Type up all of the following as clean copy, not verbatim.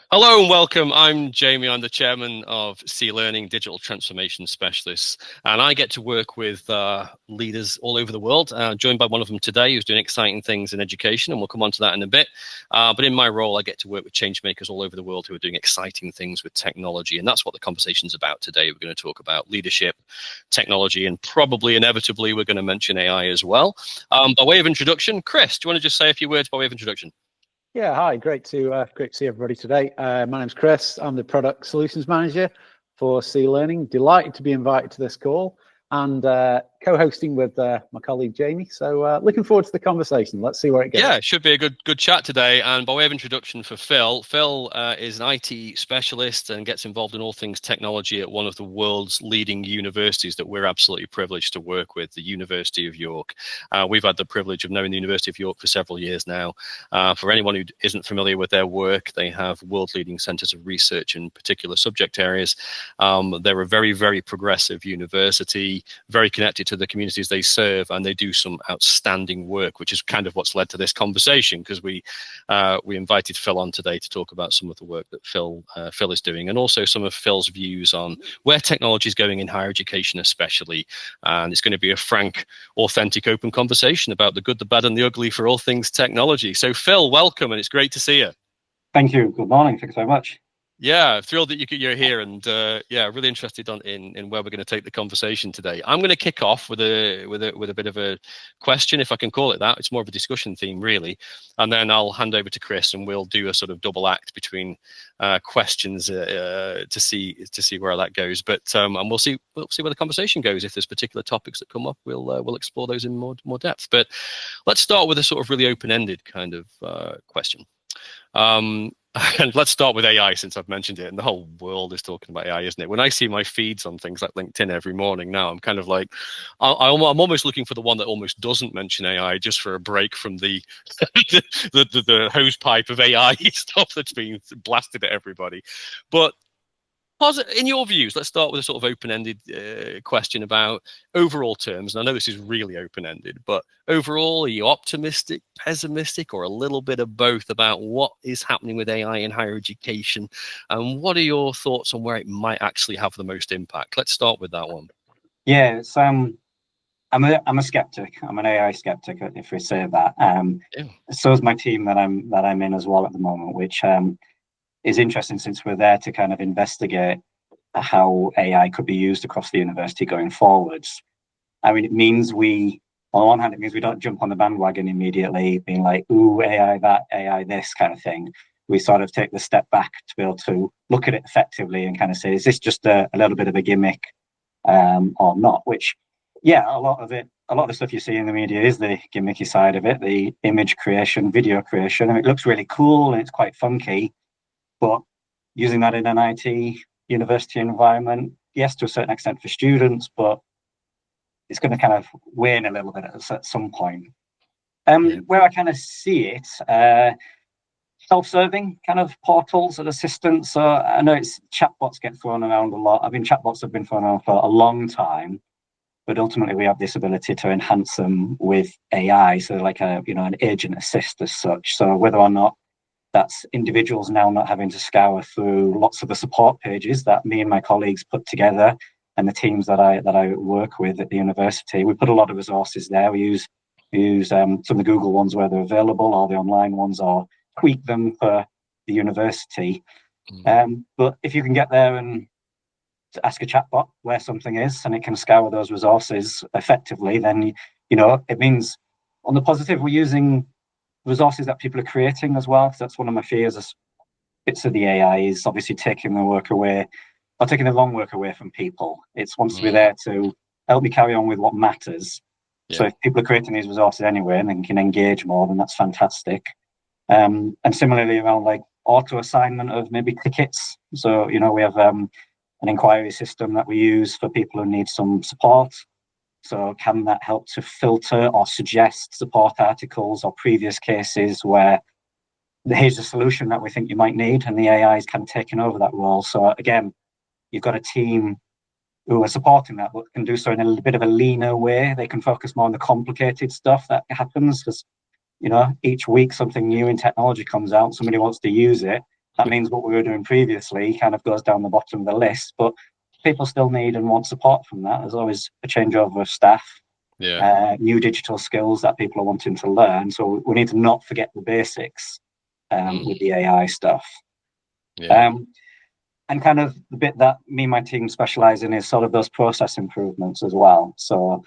Hello and welcome. I'm Jamie. I'm the chairman of C Learning Digital Transformation Specialists, and I get to work with leaders all over the world. Joined by one of them today who's doing exciting things in education, and we'll come on to that in a bit. But in my role, I get to work with change makers all over the world who are doing exciting things with technology, and that's what the conversation's about today. We're going to talk about leadership, technology, and probably inevitably we're going to mention AI as well. By way of introduction, Chris, do you want to just say a few words by way of introduction? Yeah, hi. Great to see everybody today. My name's Chris. I'm the product solutions manager for C Learning. Delighted to be invited to this call and co-hosting with my colleague Jamie. So looking forward to the conversation. Let's see where it goes. Yeah, it should be a good chat today. And by way of introduction for Phil, Phil is an IT specialist and gets involved in all things technology at one of the world's leading universities that we're absolutely privileged to work with, the University of York. We've had the privilege of knowing the University of York for several years now. For anyone who isn't familiar with their work, they have world-leading centers of research in particular subject areas. They're a very, very progressive university, very connected to the communities they serve, and they do some outstanding work, which is kind of what's led to this conversation, because we invited Phil on today to talk about some of the work that Phil is doing, and also some of Phil's views on where technology is going in higher education especially. And it's going to be a frank, authentic, open conversation about the good, the bad, and the ugly for all things technology. So Phil, welcome, and it's great to see you. Thank you. Good morning. Thanks very much. Yeah, thrilled that you're here, and yeah, really interested in where we're going to take the conversation today. I'm going to kick off with a bit of a question, if I can call it that. It's more of a discussion theme, really, and then I'll hand over to Chris, and we'll do a sort of double act between questions to see where that goes. But and we'll see where the conversation goes. If there's particular topics that come up, we'll explore those in more depth. But let's start with a sort of really open-ended kind of question. And let's start with AI, since I've mentioned it, and the whole world is talking about AI, isn't it? When I see my feeds on things like LinkedIn every morning now, I'm kind of like, I'm almost looking for the one that almost doesn't mention AI, just for a break from the the hose pipe of AI stuff that's being blasted at everybody. But in your views, let's start with a sort of open-ended question about overall terms. And I know this is really open-ended, but overall, are you optimistic, pessimistic, or a little bit of both about what is happening with AI in higher education? And what are your thoughts on where it might actually have the most impact? Let's start with that one. Yeah, it's, I'm a skeptic. I'm an AI skeptic, if we say that. Yeah. So is my team that I'm in as well at the moment, which is interesting, since we're there to kind of investigate how AI could be used across the university going forwards. I mean, it means on the one hand, it means we don't jump on the bandwagon immediately, being like, ooh, AI that, AI this kind of thing. We sort of take the step back to be able to look at it effectively and kind of say, is this just a little bit of a gimmick or not? Which, yeah, a lot of the stuff you see in the media is the gimmicky side of it, the image creation, video creation, and it looks really cool and it's quite funky. But using that in an IT university environment, yes, to a certain extent for students, but it's going to kind of wane a little bit at some point. Where I kind of see it, self-serving kind of portals and assistants. So I know chatbots get thrown around a lot. Chatbots have been thrown around for a long time, but ultimately we have this ability to enhance them with AI. So like an agent assist as such. So whether or not that's individuals now not having to scour through lots of the support pages that me and my colleagues put together, and the teams that I work with at the university, we put a lot of resources there. We use some of the Google ones where they're available, or the online ones, or tweak them for the university. But if you can get there and ask a chatbot where something is, and it can scour those resources effectively, then it means on the positive we're using resources that people are creating as well. Because that's one of my fears as bits of the AI is obviously taking the work away, or taking the long work away from people. It wants to be there to help me carry on with what matters. Yeah. So if people are creating these resources anyway and then can engage more, then that's fantastic. And similarly around like auto assignment of maybe tickets. So, we have an inquiry system that we use for people who need some support. So can that help to filter or suggest support articles or previous cases where here's a solution that we think you might need, and the AI is kind of taking over that role. So again, you've got a team who are supporting that, but can do so in a little bit of a leaner way. They can focus more on the complicated stuff that happens, because each week something new in technology comes out, somebody wants to use it, That means what we were doing previously kind of goes down the bottom of the list, but people still need and want support from that. There's always a changeover of staff, new digital skills that people are wanting to learn. So we need to not forget the basics with the AI stuff. And kind of the bit that me and my team specialize in is sort of those process improvements as well. So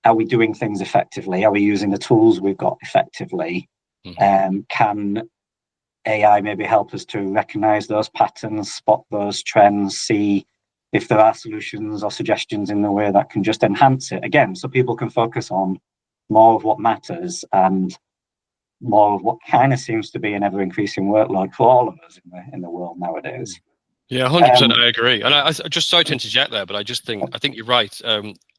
are we doing things effectively? Are we using the tools we've got effectively? Can AI maybe help us to recognize those patterns, spot those trends, see if there are solutions or suggestions in the way that can just enhance it again, so people can focus on more of what matters and more of what kind of seems to be an ever-increasing workload for all of us in the world nowadays. Yeah, 100%. I agree. And I just sorry to interject there, but I think you're right.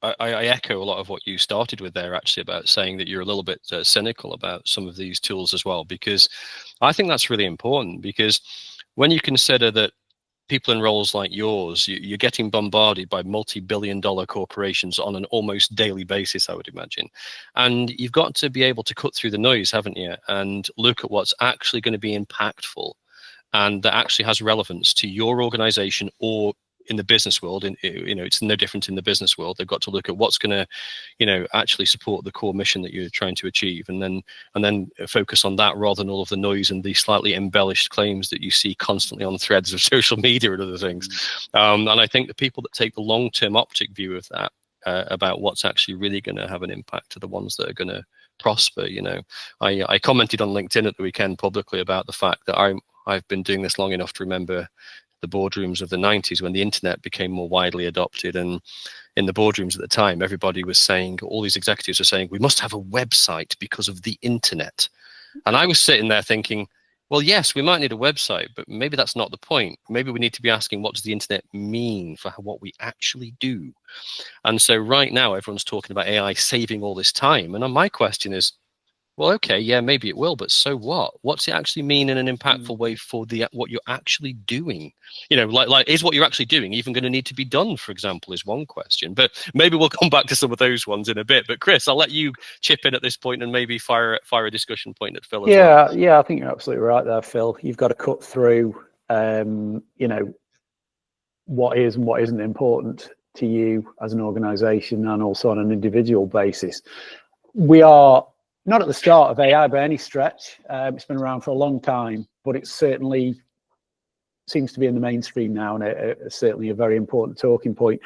I echo a lot of what you started with there, actually, about saying that you're a little bit cynical about some of these tools as well, because I think that's really important. Because when you consider that people in roles like yours, you're getting bombarded by multi-billion-dollar corporations on an almost daily basis, I would imagine. And you've got to be able to cut through the noise, haven't you? And look at what's actually going to be impactful and that actually has relevance to your organization or in the business world. It's no different in the business world. They've got to look at what's going to, actually support the core mission that you're trying to achieve, and then focus on that rather than all of the noise and the slightly embellished claims that you see constantly on threads of social media and other things. And I think the people that take the long-term optic view of that, about what's actually really going to have an impact, are the ones that are going to prosper. I commented on LinkedIn at the weekend publicly about the fact that I've been doing this long enough to remember the boardrooms of the 90s when the internet became more widely adopted. And in the boardrooms at the time, everybody was saying, all these executives were saying, we must have a website because of the internet. And I was sitting there thinking, well, yes, we might need a website, but maybe that's not the point. Maybe we need to be asking, what does the internet mean for what we actually do? And so right now, everyone's talking about AI saving all this time. And my question is, well, okay, yeah, maybe it will, but so what? What's it actually mean in an impactful way for what you're actually doing? Like is what you're actually doing even going to need to be done, for example, is one question. But maybe we'll come back to some of those ones in a bit. But Chris, I'll let you chip in at this point and maybe fire a discussion point at Phil as well. Yeah, I think you're absolutely right there, Phil. You've got to cut through, what is and what isn't important to you as an organization and also on an individual basis. We are not at the start of AI by any stretch. It's been around for a long time, but it certainly seems to be in the mainstream now, and certainly a very important talking point.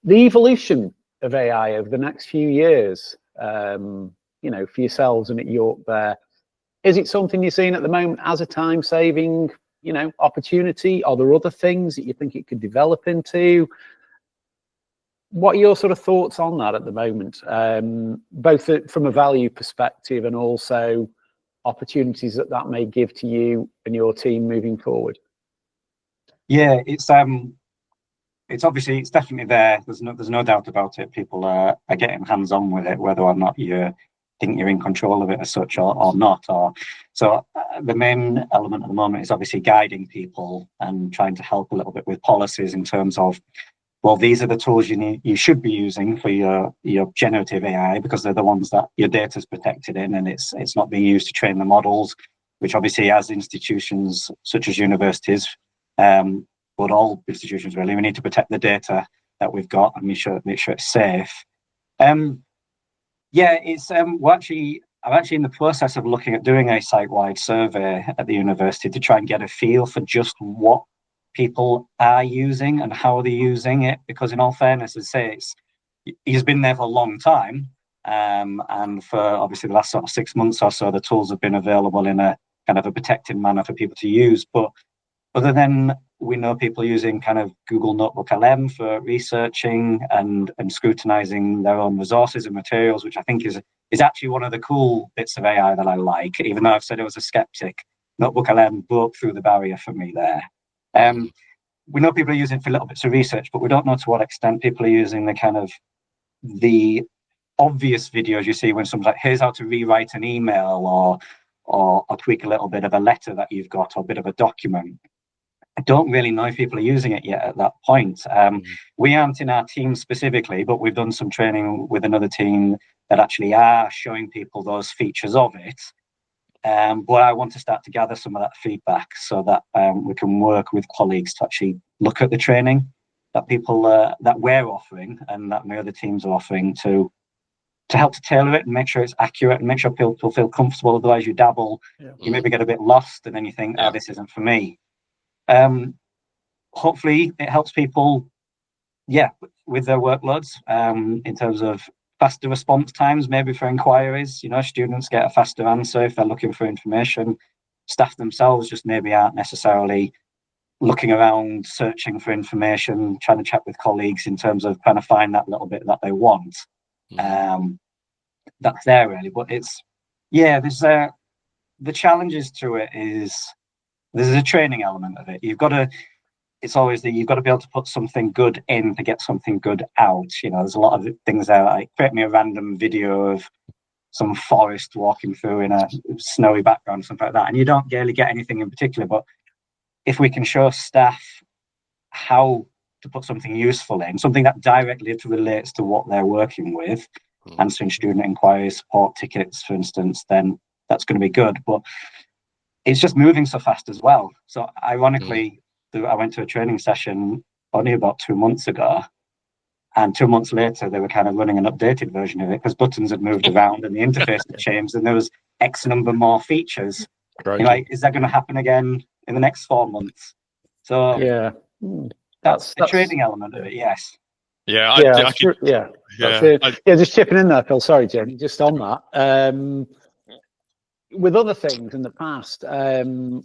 The evolution of AI over the next few years, for yourselves and at York there, is it something you're seeing at the moment as a time-saving, opportunity? Are there other things that you think it could develop into? What are your sort of thoughts on that at the moment, both from a value perspective and also opportunities that may give to you and your team moving forward? Yeah, it's obviously, it's definitely there. There's no doubt about it. People are getting hands-on with it, whether or not you think you're in control of it as such or not. So the main element at the moment is obviously guiding people and trying to help a little bit with policies in terms of, well, these are the tools you should be using for your generative AI, because they're the ones that your data is protected in, and it's not being used to train the models, which obviously, as institutions such as universities, but all institutions really, we need to protect the data that we've got and make sure it's safe. I'm actually in the process of looking at doing a site-wide survey at the university to try and get a feel for just what people are using and how they're using it, because in all fairness, as I say, he's been there for a long time, and for obviously the last sort of 6 months or so, the tools have been available in a kind of a protected manner for people to use. But other than we know people using kind of Google Notebook LM for researching and scrutinizing their own resources and materials, which I think is actually one of the cool bits of AI that I like, even though I've said I was a skeptic. Notebook LM broke through the barrier for me there. We know people are using it for little bits of research, but we don't know to what extent people are using the obvious videos you see when someone's like, here's how to rewrite an email or tweak a little bit of a letter that you've got or a bit of a document. I don't really know if people are using it yet at that point. We aren't in our team specifically, but we've done some training with another team that actually are showing people those features of it. but I want to start to gather some of that feedback so that we can work with colleagues to actually look at the training that people that we're offering and that my other teams are offering to help to tailor it and make sure it's accurate and make sure people feel comfortable. Otherwise, you dabble, you maybe get a bit lost, and then you think, "Oh, this isn't for me." Hopefully, it helps people, with their workloads in terms of faster response times, maybe for inquiries. Students get a faster answer if they're looking for information. Staff themselves just maybe aren't necessarily looking around, searching for information, trying to chat with colleagues in terms of trying to find that little bit that they want. That's there really, but there's the challenges to it is there's a training element of it. You've got to be able to put something good in to get something good out. There's a lot of things there, like create me a random video of some forest walking through in a snowy background, something like that, and you don't really get anything in particular. But if we can show staff how to put something useful in, something that directly relates to what they're working with, answering student inquiries, support tickets, for instance, then that's going to be good. But it's just moving so fast as well. So ironically, I went to a training session only about 2 months ago, and 2 months later, they were kind of running an updated version of it because buttons had moved around and the interface had changed, and there was X number more features. Is that going to happen again in the next 4 months? So that's the training element of it. Yes. Just chipping in there, Phil. Sorry, Jamie. Just on that, with other things in the past,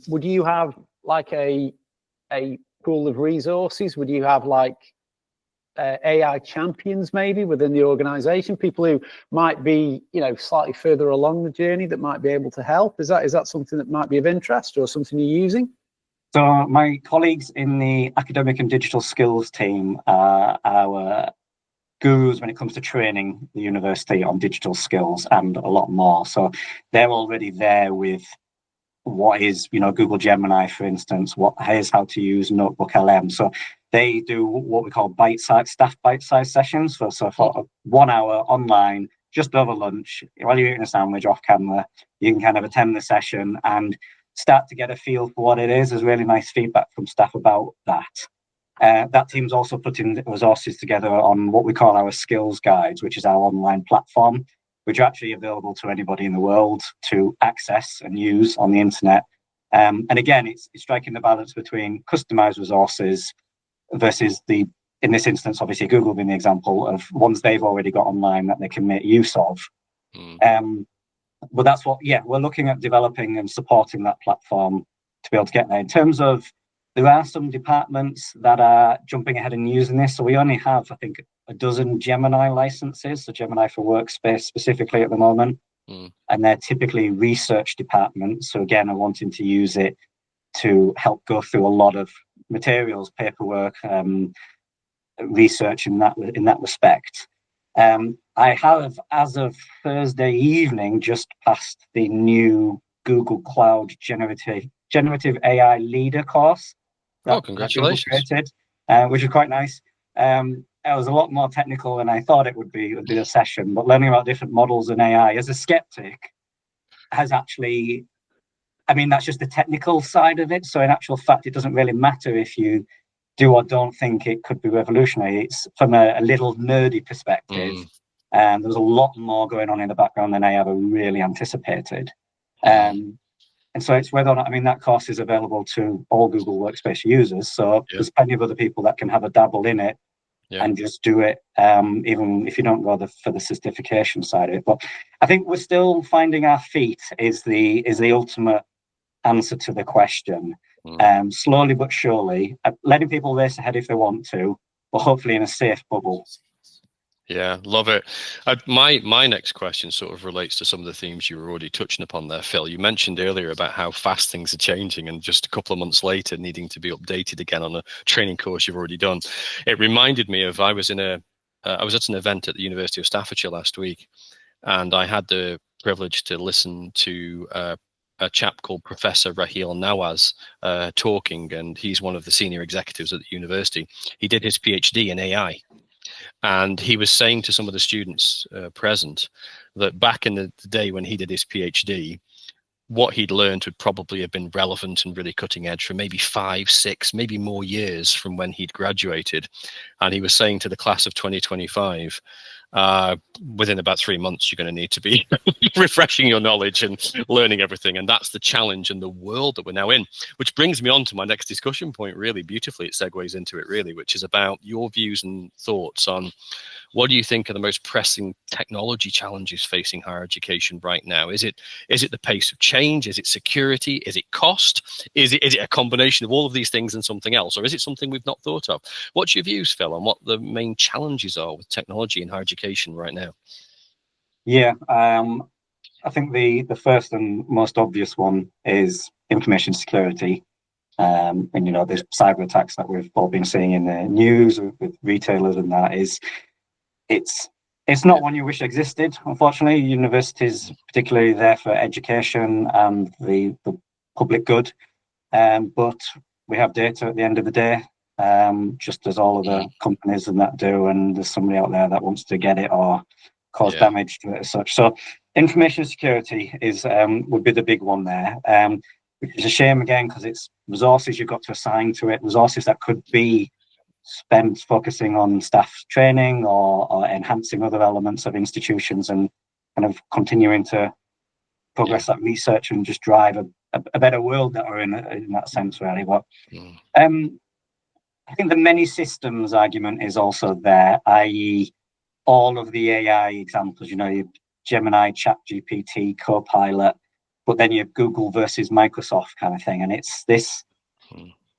would you have like a pool of resources? Would you have like AI champions maybe within the organization, people who might be slightly further along the journey that might be able to help? Is that something that might be of interest or something you're using? So my colleagues in the academic and digital skills team are our gurus when it comes to training the university on digital skills and a lot more. So they're already there with what is, Google Gemini, for instance, here's how to use Notebook LM. So they do what we call staff bite-sized sessions. So for 1 hour online, just over lunch, while you're eating a sandwich off camera, you can kind of attend the session and start to get a feel for what it is. There's really nice feedback from staff about that. That team's also putting resources together on what we call our skills guides, which is our online platform, which are actually available to anybody in the world to access and use on the internet. And again, it's striking the balance between customized resources versus in this instance, obviously Google being the example of ones they've already got online that they can make use of. But that's what, we're looking at developing and supporting that platform to be able to get there. In terms of, there are some departments that are jumping ahead and using this. So we only have, I think, a dozen Gemini licenses, so Gemini for Workspace specifically at the moment. And they're typically research departments. So again, are wanting to use it to help go through a lot of materials, paperwork, research in that respect. I have, as of Thursday evening, just passed the new Google Cloud Generative AI Leader course. Congratulations! Created, which is quite nice. It was a lot more technical than I thought it would be a session, but learning about different models and AI as a skeptic has actually, that's just the technical side of it. So in actual fact, it doesn't really matter if you do or don't think it could be revolutionary. It's from a little nerdy perspective. And there's a lot more going on in the background than I ever really anticipated. And so it's whether or not, that course is available to all Google Workspace users. So there's plenty of other people that can have a dabble in it and just do it, even if you don't go for the certification side of it. But I think we're still finding our feet is the ultimate answer to the question. Slowly but surely, letting people race ahead if they want to, but hopefully in a safe bubble. Yeah, love it. My next question sort of relates to some of the themes you were already touching upon there, Phil. You mentioned earlier about how fast things are changing and just a couple of months later needing to be updated again on a training course you've already done. It reminded me of, I was at an event at the University of Staffordshire last week, and I had the privilege to listen to a chap called Professor Raheel Nawaz talking, and he's one of the senior executives at the university. He did his PhD in AI. And he was saying to some of the students present that back in the day when he did his PhD, what he'd learned would probably have been relevant and really cutting edge for maybe 5, 6, maybe more years from when he'd graduated. And he was saying to the class of 2025, within about 3 months, you're going to need to be refreshing your knowledge and learning everything. And that's the challenge and the world that we're now in, which brings me on to my next discussion point. Really beautifully, it segues into it, really, which is about your views and thoughts on what do you think are the most pressing technology challenges facing higher education right now? Is it the pace of change? Is it security? Is it cost? Is it a combination of all of these things and something else? Or is it something we've not thought of? What's your views, Phil, on what the main challenges are with technology in higher education right now? Yeah, I think the first and most obvious one is information security. And, you know, there's cyber attacks that we've all been seeing in the news with retailers, and that is, it's not one you wish existed, unfortunately. Universities, particularly there for education and the public good. But we have data at the end of the day, just as all of the companies and that do, and there's somebody out there that wants to get it or cause damage to it as such. So information security is would be the big one there. Which is a shame, again, because it's resources you've got to assign to it, resources that could be spent focusing on staff training or enhancing other elements of institutions and kind of continuing to progress that research and just drive a better world that we're in that sense, really. But I think the many systems argument is also there, i.e. all of the AI examples, you know, your Gemini, ChatGPT, Copilot, but then you have Google versus Microsoft kind of thing. And it's this,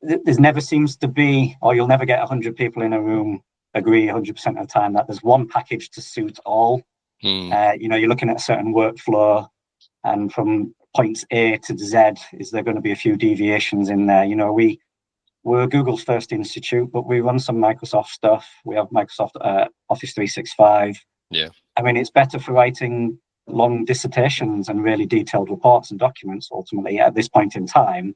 there never seems to be, or you'll never get 100 people in a room agree 100% of the time that there's one package to suit all. You know, you're looking at a certain workflow, and from points A to Z, is there going to be a few deviations in there? You know, we're Google's first institute, but we run some Microsoft stuff. We have Microsoft Office 365. Yeah. I mean, it's better for writing long dissertations and really detailed reports and documents ultimately at this point in time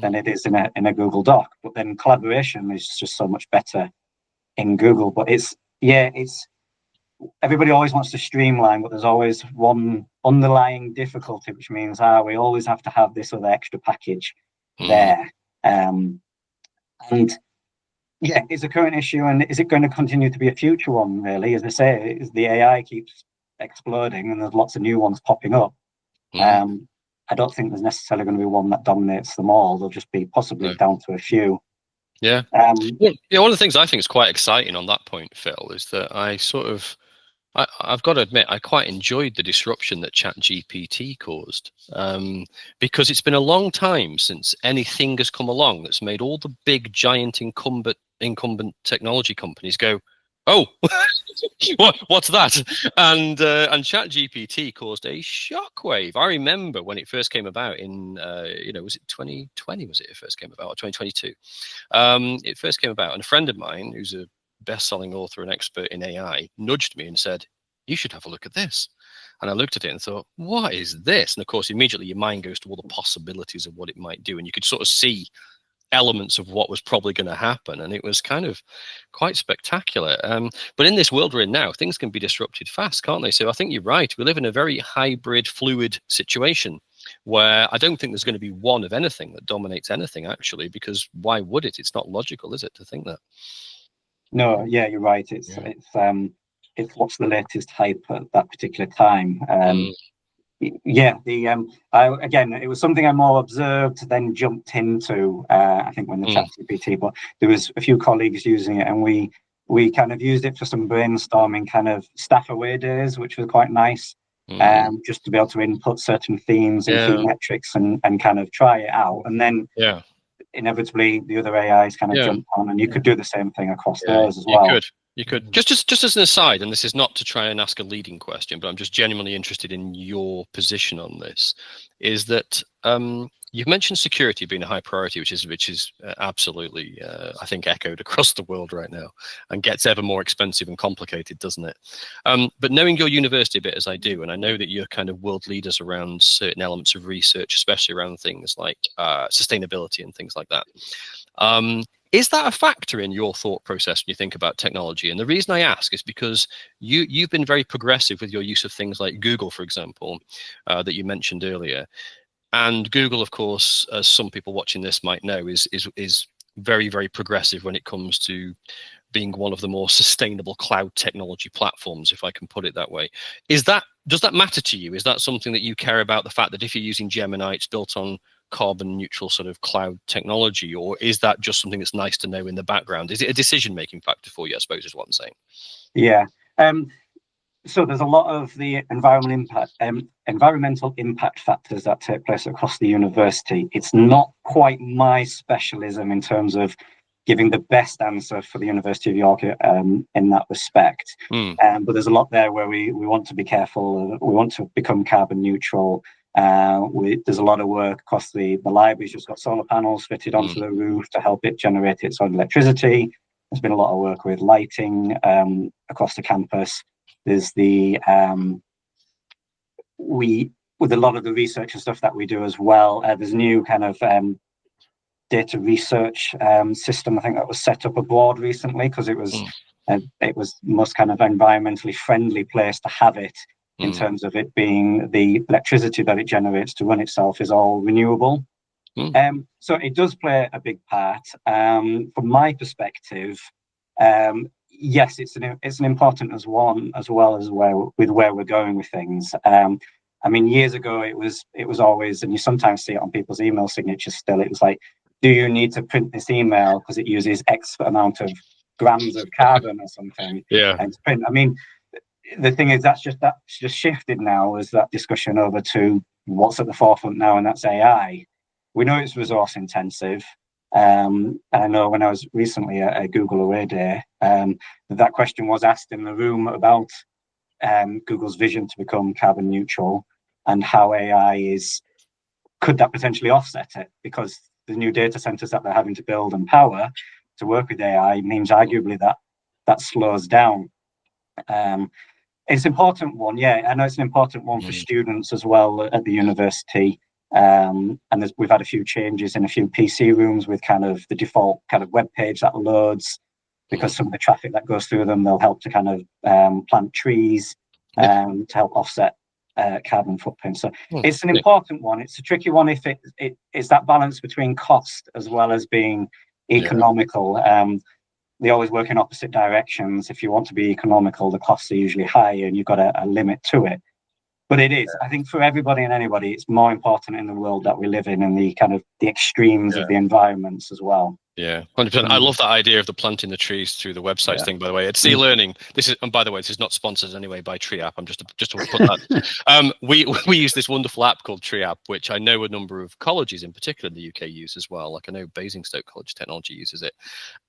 than it is in a Google Doc. But then collaboration is just so much better in Google. But it's everybody always wants to streamline, but there's always one underlying difficulty, which means we always have to have this other extra package there. And yeah, it's a current issue, and is it going to continue to be a future one, really? As I say, as the AI keeps exploding and there's lots of new ones popping up, I don't think there's necessarily going to be one that dominates them all. They'll just be possibly down to a few. Yeah. Yeah, one of the things I think is quite exciting on that point, Phil, is that I've got to admit, I quite enjoyed the disruption that ChatGPT caused, because it's been a long time since anything has come along that's made all the big, giant incumbent technology companies go, oh, what's that? And ChatGPT caused a shockwave. I remember when it first came about in, was it 2020? Was it first came about, or 2022? It first came about, and a friend of mine who's a best-selling author and expert in AI nudged me and said, you should have a look at this. And I looked at it and thought, what is this? And of course, immediately your mind goes to all the possibilities of what it might do. And you could sort of see elements of what was probably going to happen. And it was kind of quite spectacular. But in this world we're in now, things can be disrupted fast, can't they? So I think you're right. We live in a very hybrid, fluid situation where I don't think there's going to be one of anything that dominates anything, actually, because why would it? It's not logical, is it, to think that? No, yeah, you're right. It's what's the latest hype at that particular time. Yeah, again, it was something I more observed, then jumped into. I think when the ChatGPT, but there was a few colleagues using it, and we kind of used it for some brainstorming, kind of staff away days, which was quite nice. Just to be able to input certain themes and key metrics and kind of try it out, and then inevitably the other AIs kind of jumped on, and you could do the same thing across those as well. You could just as an aside, and this is not to try and ask a leading question, but I'm just genuinely interested in your position on this, is that you've mentioned security being a high priority, which is absolutely, I think, echoed across the world right now, and gets ever more expensive and complicated, doesn't it? But knowing your university a bit as I do, and I know that you're kind of world leaders around certain elements of research, especially around things like sustainability and things like that. Is that a factor in your thought process when you think about technology? And the reason I ask is because you've been very progressive with your use of things like Google, for example, that you mentioned earlier. And Google, of course, as some people watching this might know, is very, very progressive when it comes to being one of the more sustainable cloud technology platforms, if I can put it that way. Does that matter to you? Is that something that you care about, the fact that if you're using Gemini, it's built on carbon neutral sort of cloud technology, or is that just something that's nice to know in the background? Is it a decision-making factor for you, I suppose, is what I'm saying? Yeah. So there's a lot of the environmental impact factors that take place across the university. It's not quite my specialism in terms of giving the best answer for the University of York in that respect. But there's a lot there where we want to be careful. We want to become carbon neutral. There's a lot of work across the library's just got solar panels fitted onto the roof to help it generate its own electricity. There's been a lot of work with lighting across the campus. There's with a lot of the research and stuff that we do as well. There's a new kind of data research system, I think, that was set up abroad recently, because it was the most kind of environmentally friendly place to have it, in terms of it being the electricity that it generates to run itself is all renewable. So it does play a big part. From my perspective, yes, it's an important as well as where we're going with things. I mean, years ago it was always, and you sometimes see it on people's email signatures still, it was like, do you need to print this email because it uses X amount of grams of carbon or something? Yeah. And to print. I mean, the thing is, that's just shifted now, as that discussion over to what's at the forefront now, and that's AI. We know it's resource intensive. And I know when I was recently at a Google Away Day, that question was asked in the room about Google's vision to become carbon neutral, and how AI could that potentially offset it, because the new data centers that they're having to build and power to work with AI means arguably that slows down. It's an important one, yeah. I know it's an important one for students as well at the university. And we've had a few changes in a few PC rooms with kind of the default kind of web page that loads, because some of the traffic that goes through them, they'll help to kind of plant trees to help offset carbon footprint. So it's an important one. It's a tricky one if it's that balance between cost as well as being economical. They always work in opposite directions. If you want to be economical, the costs are usually higher, and you've got a limit to it. But it is, I think, for everybody and anybody, it's more important in the world that we live in, and the kind of the extremes of the environments as well. Yeah, 100%. I love that idea of the planting the trees through the websites thing, by the way. It's e-learning. This is, and by the way, this is not sponsored anyway by Tree App. I'm just to put that. We use this wonderful app called Tree App, which I know a number of colleges in particular in the UK use as well. Like I know Basingstoke College Technology uses it.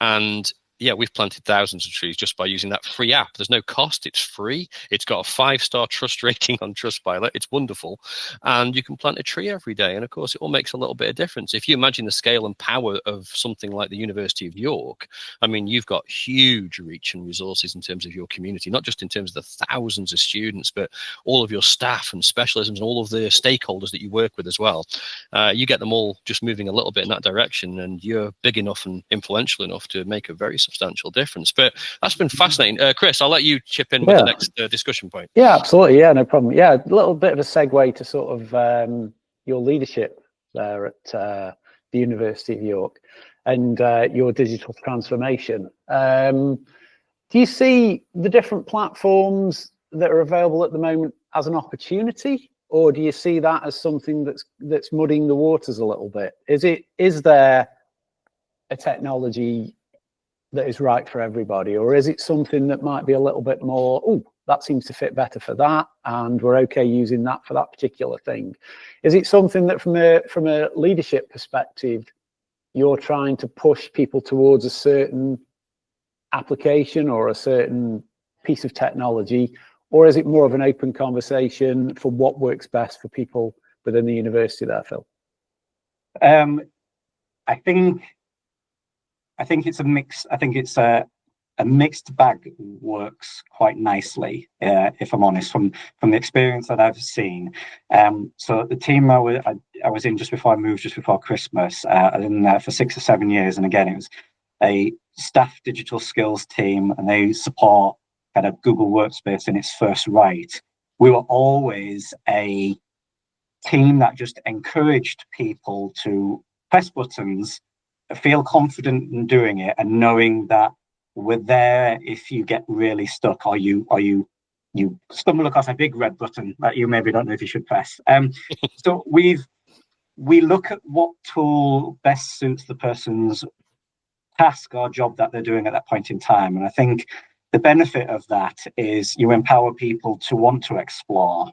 And yeah, we've planted thousands of trees just by using that free app. There's no cost. It's free. It's got a 5-star trust rating on Trustpilot. It's wonderful. And you can plant a tree every day. And of course, it all makes a little bit of difference. If you imagine the scale and power of something like the University of York, I mean, you've got huge reach and resources in terms of your community, not just in terms of the thousands of students, but all of your staff and specialisms and all of the stakeholders that you work with as well. You get them all just moving a little bit in that direction, and you're big enough and influential enough to make a very substantial difference. But that's been fascinating. Chris, I'll let you chip in with the next discussion point. Yeah, absolutely. Yeah, no problem. Yeah, a little bit of a segue to sort of your leadership there at the University of York and your digital transformation. Do you see the different platforms that are available at the moment as an opportunity, or do you see that as something that's muddying the waters a little bit? Is there a technology that is right for everybody, or is it something that might be a little bit more, oh, that seems to fit better for that, and we're okay using that for that particular thing? Is it something that from a leadership perspective, you're trying to push people towards a certain application or a certain piece of technology, or is it more of an open conversation for what works best for people within the university there, Phil? I think it's a mix. I think it's a mixed bag works quite nicely, if I'm honest, from the experience that I've seen. So the team I was in just before I moved, just before Christmas, I was in there for 6 or 7 years. And again, it was a staff digital skills team, and they support kind of Google Workspace in its first right. We were always a team that just encouraged people to press buttons, feel confident in doing it, and knowing that we're there if you get really stuck, or you stumble across a big red button that you maybe don't know if you should press. So we look at what tool best suits the person's task or job that they're doing at that point in time. And I think the benefit of that is you empower people to want to explore,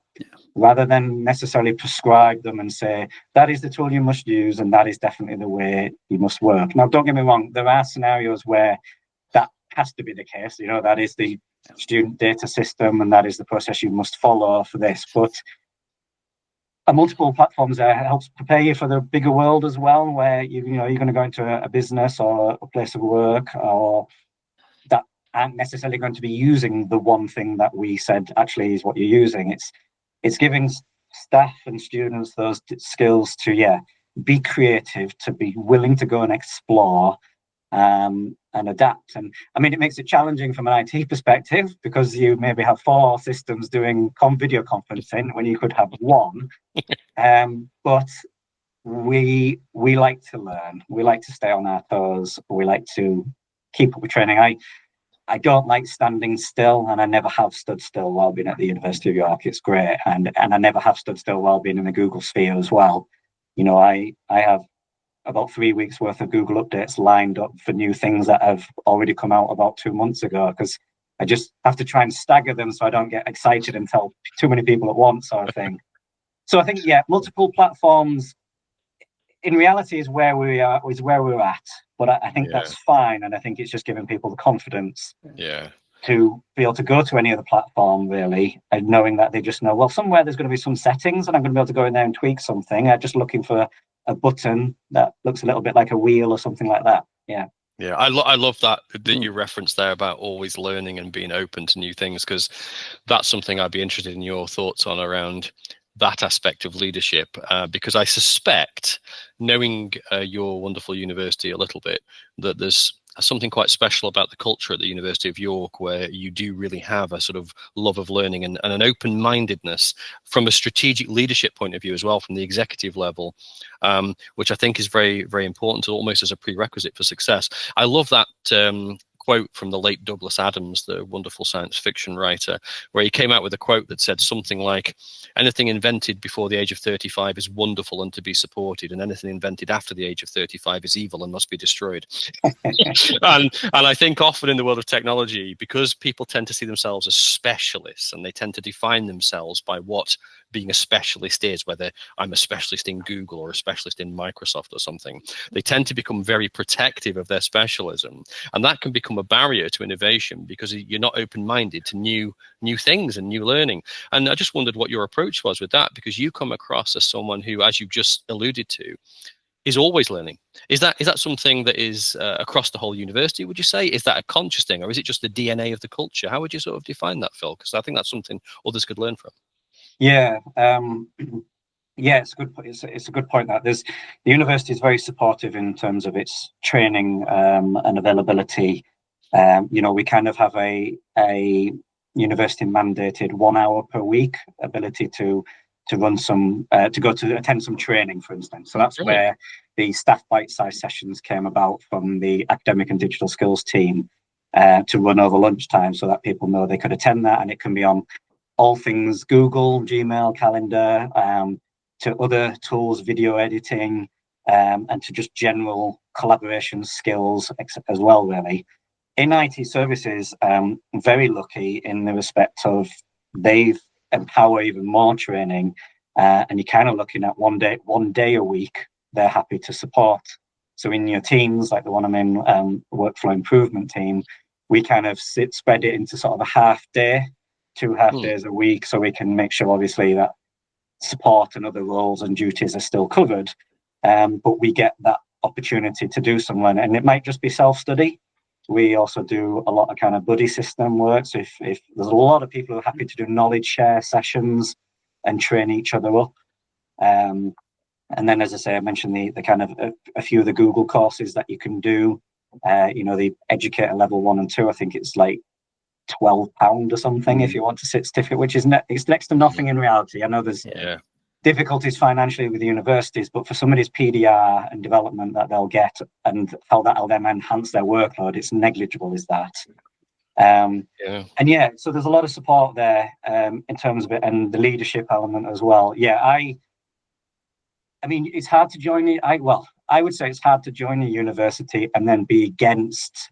rather than necessarily prescribe them and say, that is the tool you must use and that is definitely the way you must work. Now, don't get me wrong, there are scenarios where that has to be the case. That is the student data system and that is the process you must follow for this. But multiple platforms helps prepare you for the bigger world as well, where you're going to go into a business or a place of work, or that aren't necessarily going to be using the one thing that we said actually is what you're using. It's giving staff and students those skills to be creative, to be willing to go and explore, and adapt. And I mean, it makes it challenging from an IT perspective, because you maybe have 4 systems doing video conferencing when you could have one. But we like to learn. We like to stay on our toes. We like to keep up with training. I don't like standing still, and I never have stood still while being at the University of York. It's great, and I never have stood still while being in the Google sphere as well. I have about 3 weeks worth of Google updates lined up for new things that have already come out about 2 months ago, because I just have to try and stagger them so I don't get excited and tell too many people at once, sort of thing. So I think, multiple platforms in reality is where we're at. But I think that's fine. And I think it's just giving people the confidence to be able to go to any other platform, really, and knowing that they just know, well, somewhere there's going to be some settings and I'm going to be able to go in there and tweak something. I'm just looking for a button that looks a little bit like a wheel or something like that. Yeah, I love that you referenced there about always learning and being open to new things, because that's something I'd be interested in your thoughts on around that aspect of leadership, because I suspect, knowing your wonderful university a little bit, that there's something quite special about the culture at the University of York, where you do really have a sort of love of learning and an open-mindedness from a strategic leadership point of view as well, from the executive level, which I think is very, very important, almost as a prerequisite for success. I love that quote from the late Douglas Adams, the wonderful science fiction writer, where he came out with a quote that said something like, anything invented before the age of 35 is wonderful and to be supported, and anything invented after the age of 35 is evil and must be destroyed. and I think often in the world of technology, because people tend to see themselves as specialists, and they tend to define themselves by what being a specialist is, whether I'm a specialist in Google or a specialist in Microsoft or something, they tend to become very protective of their specialism. And that can become a barrier to innovation, because you're not open-minded to new things and new learning. And I just wondered what your approach was with that, because you come across as someone who, as you just alluded to, is always learning. Is that something that is across the whole university, would you say? Is that a conscious thing, or is it just the DNA of the culture? How would you sort of define that, Phil? Because I think that's something others could learn from. Yeah, it's a good. It's a good point that the university is very supportive in terms of its training and availability. We kind of have a university mandated 1 hour per week ability to run some to attend some training, for instance. So that's where the staff bite-sized sessions came about from the academic and digital skills team to run over lunchtime, so that people know they could attend that, and it can be on all things Google, Gmail, Calendar, to other tools, video editing, and to just general collaboration skills as well, really. In IT services, very lucky in the respect of they've empowered even more training, and you're kind of looking at one day a week they're happy to support. So in your teams, like the one I'm in, workflow improvement team, we kind of spread it into sort of a half day, 2 half days a week, so we can make sure, obviously, that support and other roles and duties are still covered, but we get that opportunity to do some learning. And it might just be self-study. We also do a lot of kind of buddy system work. So if there's a lot of people who are happy to do knowledge share sessions and train each other up. And then, as I say, I mentioned the kind of a few of the Google courses that you can do. The educator level 1 and 2, I think it's like £12 or something if you want to sit certificate, which is it's next to nothing in reality. I know there's difficulties financially with the universities, but for somebody's PDR and development that they'll get and how that'll then enhance their workload, it's negligible, is that. And yeah, so there's a lot of support there in terms of it, and the leadership element as well. Yeah, I mean, it's hard to join it. I would say it's hard to join a university and then be against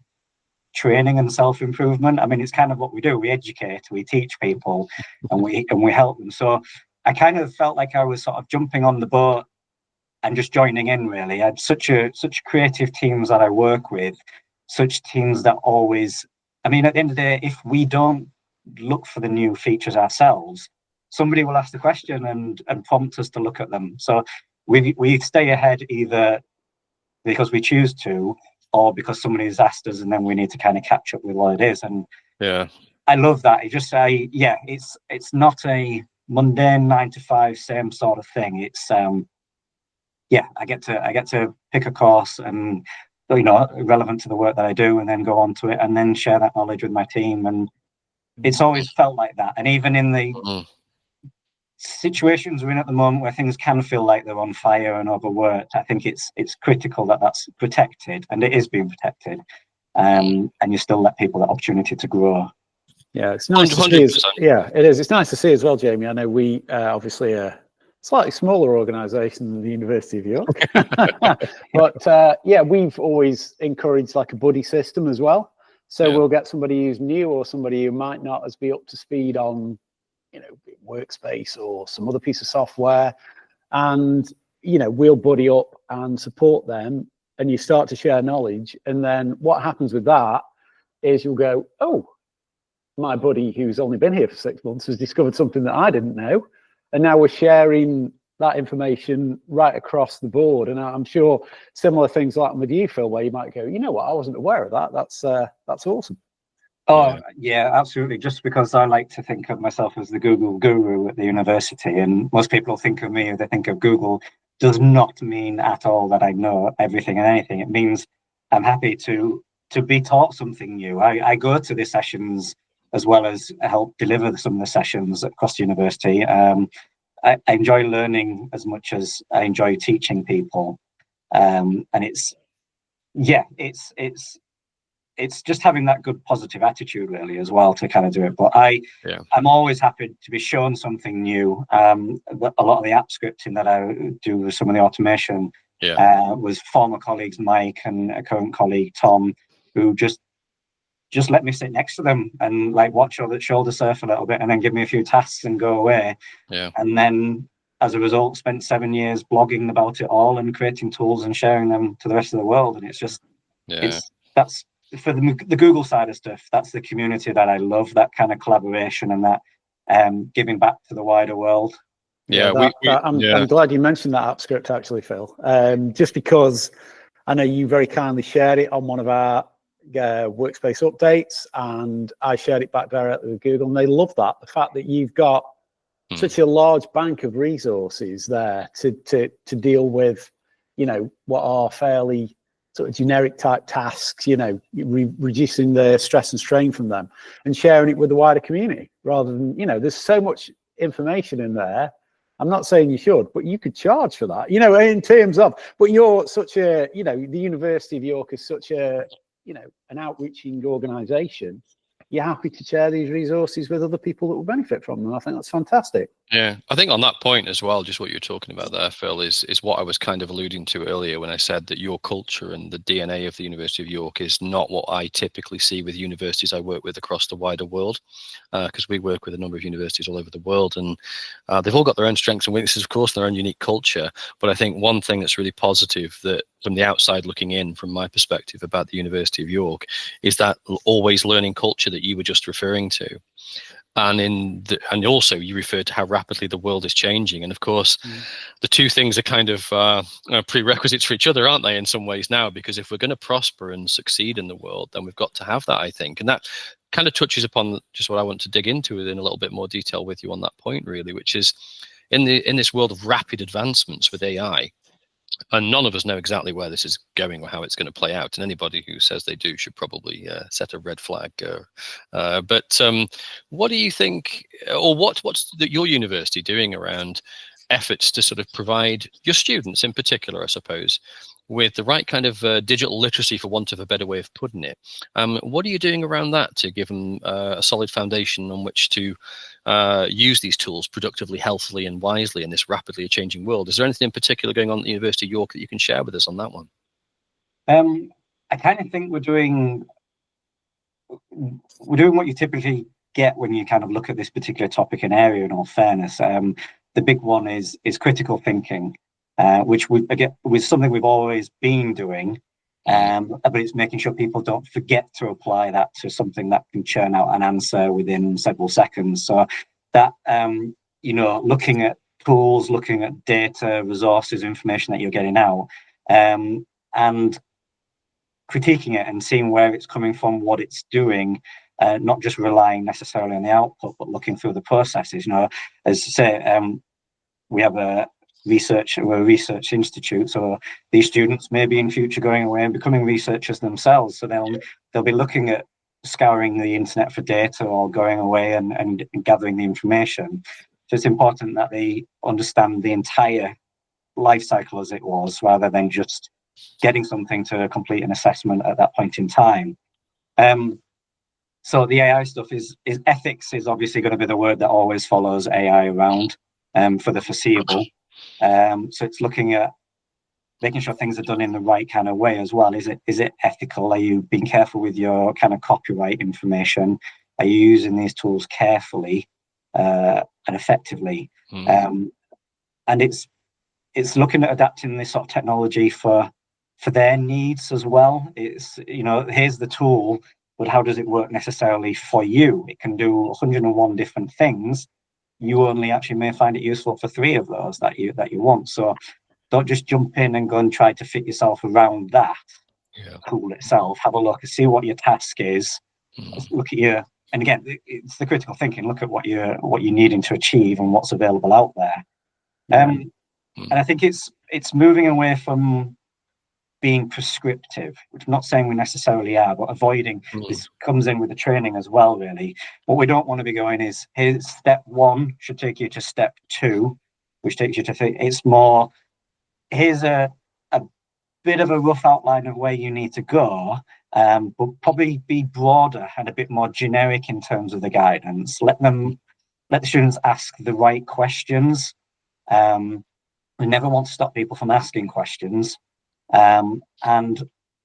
training and self-improvement. I mean, it's kind of what we do. We educate, we teach people, and we help them. So I kind of felt like I was sort of jumping on the boat and just joining in, really. I had such creative teams that I work with, such teams that always, I mean, at the end of the day, if we don't look for the new features ourselves, somebody will ask the question and prompt us to look at them. So we stay ahead either because we choose to, or because somebody's asked us, and then we need to kind of catch up with what it is. And yeah, I love that. It's not a mundane 9-to-5 same sort of thing. It's I get to pick a course and, you know, relevant to the work that I do, and then go on to it and then share that knowledge with my team. And it's always felt like that. And even in the situations we're in at the moment where things can feel like they're on fire and overworked, I think it's critical that that's protected, and it is being protected, and you still let people that opportunity to grow. Yeah, it's nice to see. Yeah, it is. It's nice to see as well, Jamie. I know we obviously a slightly smaller organisation than the University of York, but we've always encouraged like a buddy system as well. So we'll get somebody who's new or somebody who might not as be up to speed on, you know, Workspace or some other piece of software, and you know, we'll buddy up and support them, and you start to share knowledge. And then what happens with that is you'll go, oh, my buddy who's only been here for 6 months has discovered something that I didn't know, and now we're sharing that information right across the board. And I'm sure similar things like with you, Phil, where you might go, you know what, I wasn't aware of that. That's awesome. Oh, yeah, absolutely. Just because I like to think of myself as the Google guru at the university, and most people think of me, they think of Google, does not mean at all that I know everything and anything. It means I'm happy to be taught something new. I go to the sessions as well as help deliver some of the sessions across the university. I enjoy learning as much as I enjoy teaching people. And it's just having that good positive attitude really as well to kind of do it. But I'm always happy to be shown something new. A lot of the app scripting that I do with some of the automation was former colleagues Mike and a current colleague Tom, who just let me sit next to them and like watch or shoulder surf a little bit and then give me a few tasks and go away. And then as a result, spent 7 years blogging about it all and creating tools and sharing them to the rest of the world. And it's just that's for the Google side of stuff. That's the community that I love, that kind of collaboration and that giving back to the wider world. I'm glad you mentioned that app script actually, Phil, just because I know you very kindly shared it on one of our Workspace updates, and I shared it back directly with Google, and they love that. The fact that you've got such a large bank of resources there to deal with, you know, what are fairly sort of generic type tasks, you know, reducing the stress and strain from them and sharing it with the wider community rather than, you know, there's so much information in there. I'm not saying you should, but you could charge for that, you know, in terms of, but you're such a, you know, the University of York is such a, you know, an outreaching organisation. You're happy to share these resources with other people that will benefit from them. I think that's fantastic. Yeah, I think on that point as well, just what you're talking about there, Phil, is what I was kind of alluding to earlier when I said that your culture and the DNA of the University of York is not what I typically see with universities I work with across the wider world, because we work with a number of universities all over the world, and they've all got their own strengths and weaknesses, of course, their own unique culture. But I think one thing that's really positive that from the outside looking in, from my perspective about the University of York, is that always learning culture that you were just referring to. And also you referred to how rapidly the world is changing, and of course the two things are kind of prerequisites for each other, aren't they, in some ways now? Because if we're going to prosper and succeed in the world, then we've got to have that, I think. And that kind of touches upon just what I want to dig into in a little bit more detail with you on that point, really, which is in this world of rapid advancements with AI. And none of us know exactly where this is going or how it's going to play out. And anybody who says they do should probably set a red flag. But what do you think, or what's your university doing around efforts to sort of provide your students in particular, I suppose, with the right kind of digital literacy, for want of a better way of putting it. What are you doing around that to give them a solid foundation on which to use these tools productively, healthily, and wisely in this rapidly changing world? Is there anything in particular going on at the University of York that you can share with us on that one? I kind of think we're doing what you typically get when you kind of look at this particular topic and area, in all fairness. The big one is critical thinking, which was something we've always been doing, but it's making sure people don't forget to apply that to something that can churn out an answer within several seconds. So that, looking at tools, looking at data, resources, information that you're getting out, and critiquing it and seeing where it's coming from, what it's doing, not just relying necessarily on the output, but looking through the processes. As I say, we have we're a research institute, so these students may be in future going away and becoming researchers themselves. So they'll be looking at scouring the internet for data, or going away and gathering the information. So it's important that they understand the entire life cycle as it was, rather than just getting something to complete an assessment at that point in time. So the AI stuff is ethics is obviously going to be the word that always follows AI around for the foreseeable. So it's looking at making sure things are done in the right kind of way as well. Is it ethical? Are you being careful with your kind of copyright information? Are you using these tools carefully and effectively? And it's looking at adapting this sort of technology for their needs as well. It's, here's the tool, but how does it work necessarily for you? It can do 101 different things. You only actually may find it useful for 3 of those that you want. So don't just jump in and go and try to fit yourself around that tool itself. Have a look and see what your task is. Look at and again, it's the critical thinking. Look at what you're needing to achieve and what's available out there. And I think it's moving away from being prescriptive, which I'm not saying we necessarily are, but avoiding this comes in with the training as well, really. What we don't want to be going is, here's step 1 should take you to step 2, which takes you to it's more, here's a bit of a rough outline of where you need to go, but probably be broader and a bit more generic in terms of the guidance. Let the students ask the right questions. We never want to stop people from asking questions. And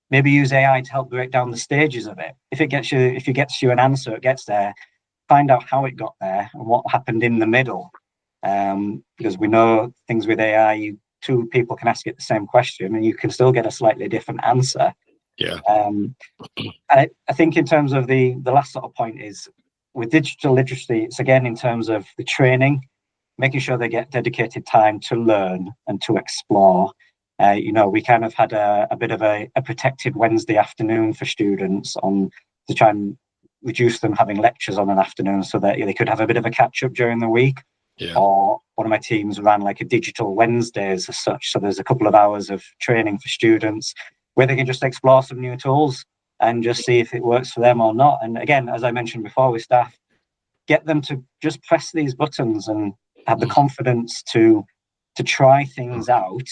maybe use AI to help break down the stages of it. If it gets you an answer, it gets there, find out how it got there and what happened in the middle. Because we know things with AI, 2 people can ask it the same question and you can still get a slightly different answer. I think in terms of the last sort of point is, with digital literacy, it's again in terms of the training, making sure they get dedicated time to learn and to explore. We kind of had a bit of a protected Wednesday afternoon for students to try and reduce them having lectures on an afternoon, so that they could have a bit of a catch up during the week. Or one of my teams ran like a digital Wednesdays as such. So there's a couple of hours of training for students where they can just explore some new tools and just see if it works for them or not. And again, as I mentioned before with staff, get them to just press these buttons and have the confidence to try things out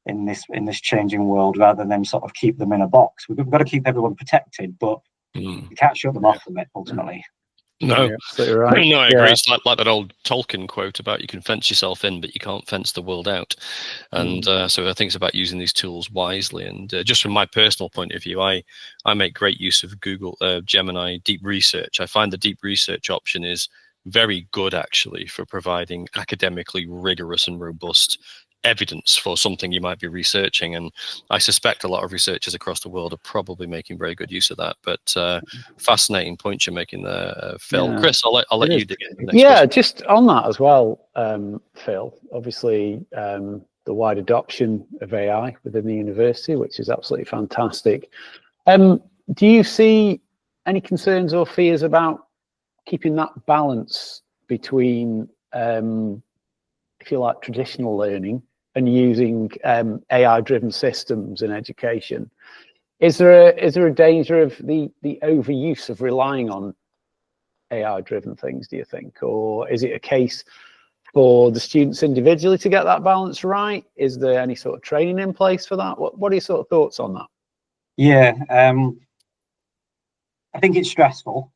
in this changing world, rather than sort of keep them in a box. We've got to keep everyone protected, but you can't shut them off from it ultimately. No, absolutely right. No, I agree. It's like that old Tolkien quote about you can fence yourself in, but you can't fence the world out. And so I think it's about using these tools wisely. And just from my personal point of view, I make great use of Google Gemini Deep Research. I find the Deep Research option is very good, actually, for providing academically rigorous and robust evidence for something you might be researching. And I suspect a lot of researchers across the world are probably making very good use of that. But fascinating point you're making there, Phil. Chris, I'll let you dig in. Question. Just on that as well, Phil, obviously the wide adoption of AI within the university, which is absolutely fantastic. Do you see any concerns or fears about keeping that balance between, if you like, traditional learning and using AI-driven systems in education? Is there a danger of the overuse of relying on AI-driven things, do you think? Or is it a case for the students individually to get that balance right? Is there any sort of training in place for that? What are your sort of thoughts on that? Yeah, I think it's stressful,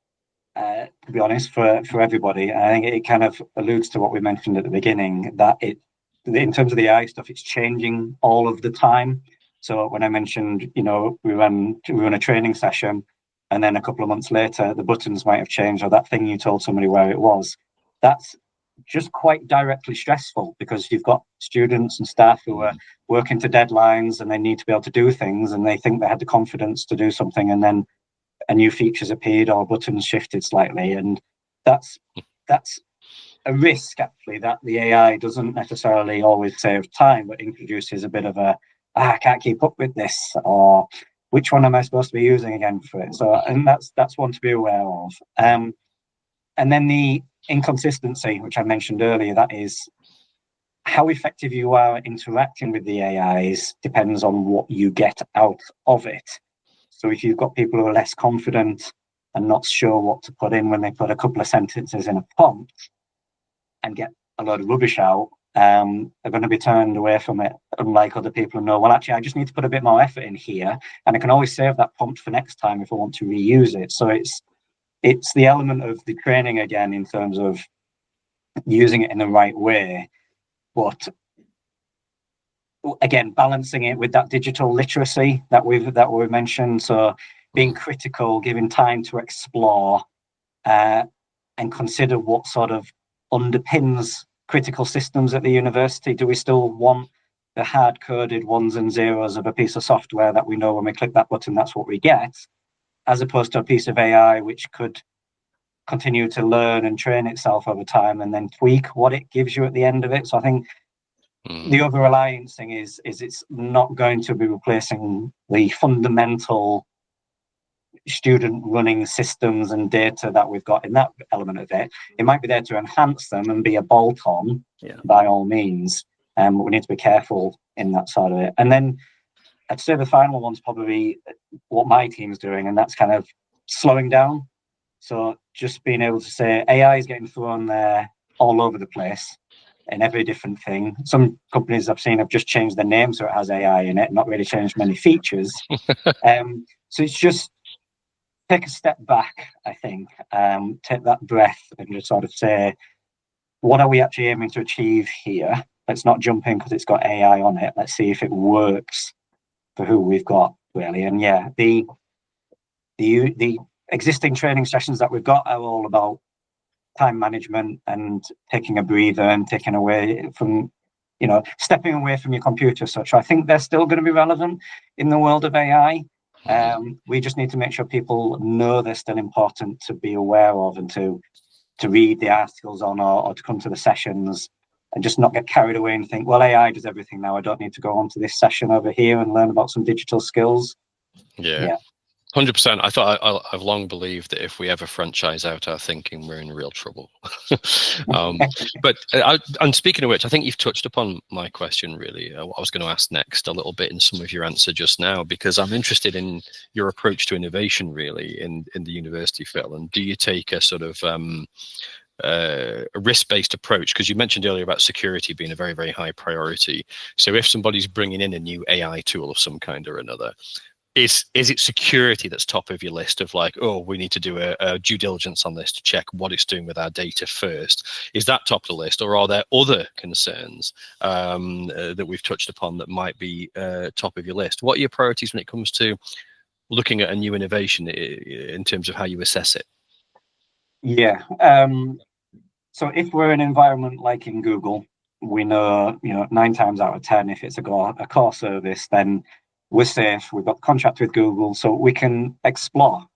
to be honest, for everybody. I think it kind of alludes to what we mentioned at the beginning, that in terms of the AI stuff, it's changing all of the time. So when I mentioned, we run a training session, and then a couple of months later, the buttons might have changed, or that thing you told somebody where it was. That's just quite directly stressful, because you've got students and staff who are working to deadlines, and they need to be able to do things, and they think they had the confidence to do something, and then a new feature's appeared or buttons shifted slightly, and that's a risk, actually, that the AI doesn't necessarily always save time, but introduces a bit of I can't keep up with this, or which one am I supposed to be using again for it? So, and that's one to be aware of. And then the inconsistency, which I mentioned earlier, that is how effective you are interacting with the AIs depends on what you get out of it. So if you've got people who are less confident and not sure what to put in when they put a couple of sentences in a prompt and get a load of rubbish out, are going to be turned away from it, unlike other people who know, well, actually, I just need to put a bit more effort in here, and I can always save that prompt for next time if I want to reuse it. So it's the element of the training again, in terms of using it in the right way, but again, balancing it with that digital literacy that we've mentioned. So being critical, giving time to explore, and consider what sort of underpins critical systems at the university. Do we still want the hard-coded ones and zeros of a piece of software that we know when we click that button, that's what we get, as opposed to a piece of AI which could continue to learn and train itself over time and then tweak what it gives you at the end of it? So I think the over-reliance thing is it's not going to be replacing the fundamental student running systems and data that we've got in that element of it. It might be there to enhance them and be a bolt-on, by all means, but we need to be careful in that side of it. And then I'd say the final one's probably what my team's doing, and that's kind of slowing down. So just being able to say AI is getting thrown there all over the place in every different thing. Some companies I've seen have just changed the name so it has AI in it, not really changed many features. So it's just take a step back, I think, take that breath and just sort of say, what are we actually aiming to achieve here? Let's not jump in because it's got AI on it. Let's see if it works for who we've got, really. And yeah, the existing training sessions that we've got are all about time management and taking a breather and taking away from, stepping away from your computer. So I think they're still going to be relevant in the world of AI. We just need to make sure people know they're still important to be aware of, and to read the articles on, or to come to the sessions, and just not get carried away and think, well, AI does everything now, I don't need to go on to this session over here and learn about some digital skills. Yeah. 100%. I've long believed that if we ever franchise out our thinking, we're in real trouble. But and speaking of which, I think you've touched upon my question, really. What I was going to ask next a little bit in some of your answer just now, because I'm interested in your approach to innovation, really, in the university, Phil. And do you take a sort of a risk-based approach? Because you mentioned earlier about security being a very, very high priority. So if somebody's bringing in a new AI tool of some kind or another, is it security that's top of your list of like, oh, we need to do a due diligence on this to check what it's doing with our data first? Is that top of the list, or are there other concerns that we've touched upon that might be top of your list? What are your priorities when it comes to looking at a new innovation in terms of how you assess it? Yeah. So if we're an environment like in Google, we know, 9 times out of 10, if it's a core service, then we're safe. We've got a contract with Google, so we can explore.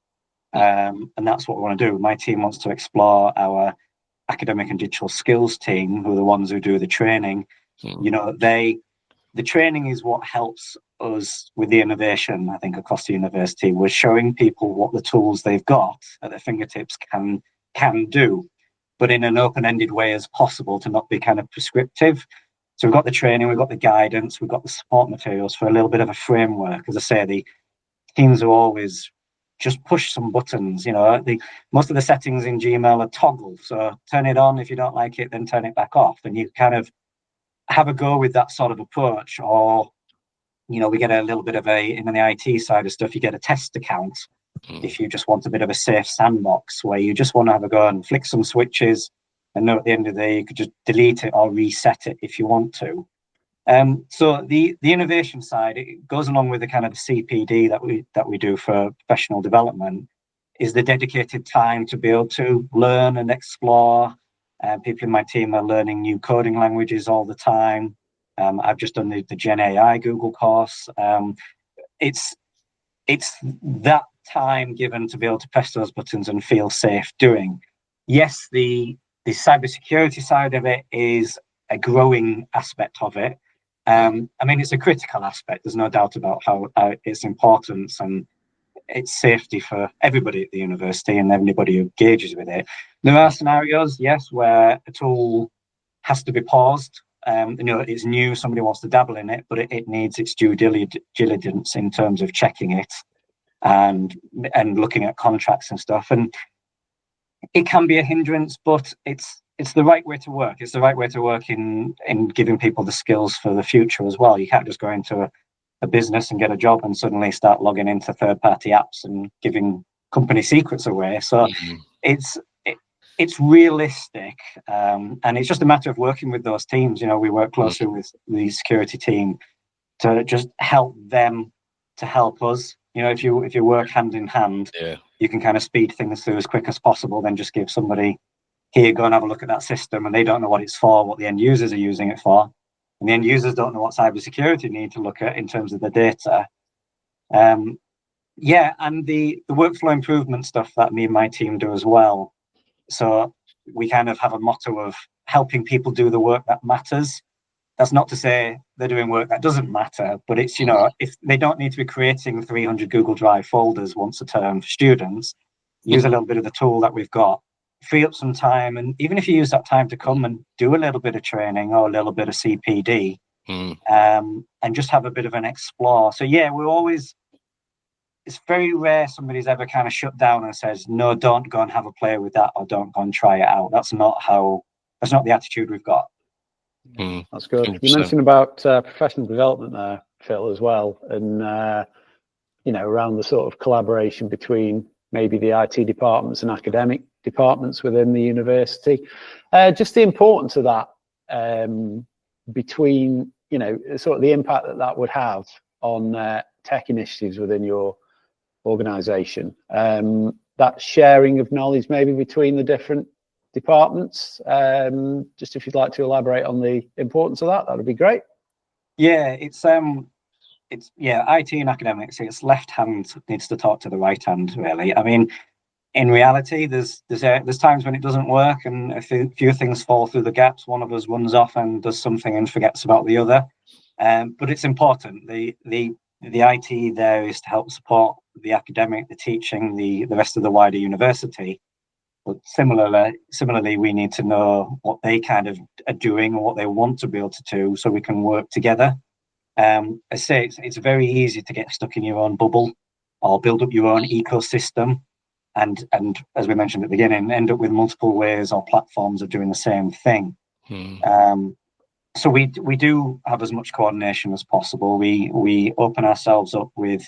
And that's what we want to do. My team wants to explore our academic and digital skills team, who are the ones who do the training. The training is what helps us with the innovation, I think, across the university. We're showing people what the tools they've got at their fingertips can do, but in an open-ended way as possible, to not be kind of prescriptive. So we've got the training, we've got the guidance, we've got the support materials for a little bit of a framework. As I say, the teams are always just push some buttons. Most of the settings in Gmail are toggle, so turn it on if you don't like it, then turn it back off, and you kind of have a go with that sort of approach. Or we get a little bit of in the IT side of stuff, you get a test account if you just want a bit of a safe sandbox where you just want to have a go and flick some switches and know at the end of the day you could just delete it or reset it if you want to. So the innovation side, it goes along with the kind of the CPD that we do for professional development, is the dedicated time to be able to learn and explore. People in my team are learning new coding languages all the time. I've just done the Gen AI Google course. It's that time given to be able to press those buttons and feel safe doing. Yes, the cybersecurity side of it is a growing aspect of it. It's a critical aspect. There's no doubt about how its importance and its safety for everybody at the university and everybody who engages with it. There are scenarios, yes, where a tool has to be paused. It's new, somebody wants to dabble in it, but it needs its due diligence in terms of checking it and looking at contracts and stuff. And it can be a hindrance, but it's the right way to work. It's the right way to work in giving people the skills for the future as well. You can't just go into a business and get a job and suddenly start logging into third-party apps and giving company secrets away. So it's realistic, and it's just a matter of working with those teams. We work closely with the security team to just help them to help us. If you work hand in hand, you can kind of speed things through as quick as possible. Then just give somebody, here, go and have a look at that system, and they don't know what it's for, what the end users are using it for, and the end users don't know what cybersecurity need to look at in terms of the data. And the workflow improvement stuff that me and my team do as well. So we kind of have a motto of helping people do the work that matters. That's not to say they're doing work that doesn't matter, but it's, if they don't need to be creating 300 Google Drive folders once a term for students, use a little bit of the tool that we've got, free up some time. And even if you use that time to come and do a little bit of training or a little bit of CPD, and just have a bit of an explore. So it's very rare somebody's ever kind of shut down and says, no, don't go and have a play with that, or don't go and try it out. That's not the attitude we've got. That's good. 100%. You mentioned about professional development there, Phil, as well, and around the sort of collaboration between maybe the IT departments and academic departments within the university. Just the importance of that between, sort of the impact that would have on tech initiatives within your organization. That sharing of knowledge maybe between the different departments. Just if you'd like to elaborate on the importance of that would be great. Yeah, it's IT and academics. It's left hand needs to talk to the right hand, really. In reality, there's times when it doesn't work, and a few things fall through the gaps. One of us runs off and does something and forgets about the other. But it's important. The IT there is to help support the academic, the teaching, the rest of the wider university. But similarly, we need to know what they kind of are doing or what they want to be able to do, so we can work together. I say it's very easy to get stuck in your own bubble or build up your own ecosystem, and as we mentioned at the beginning, end up with multiple ways or platforms of doing the same thing. So we do have as much coordination as possible. We open ourselves up with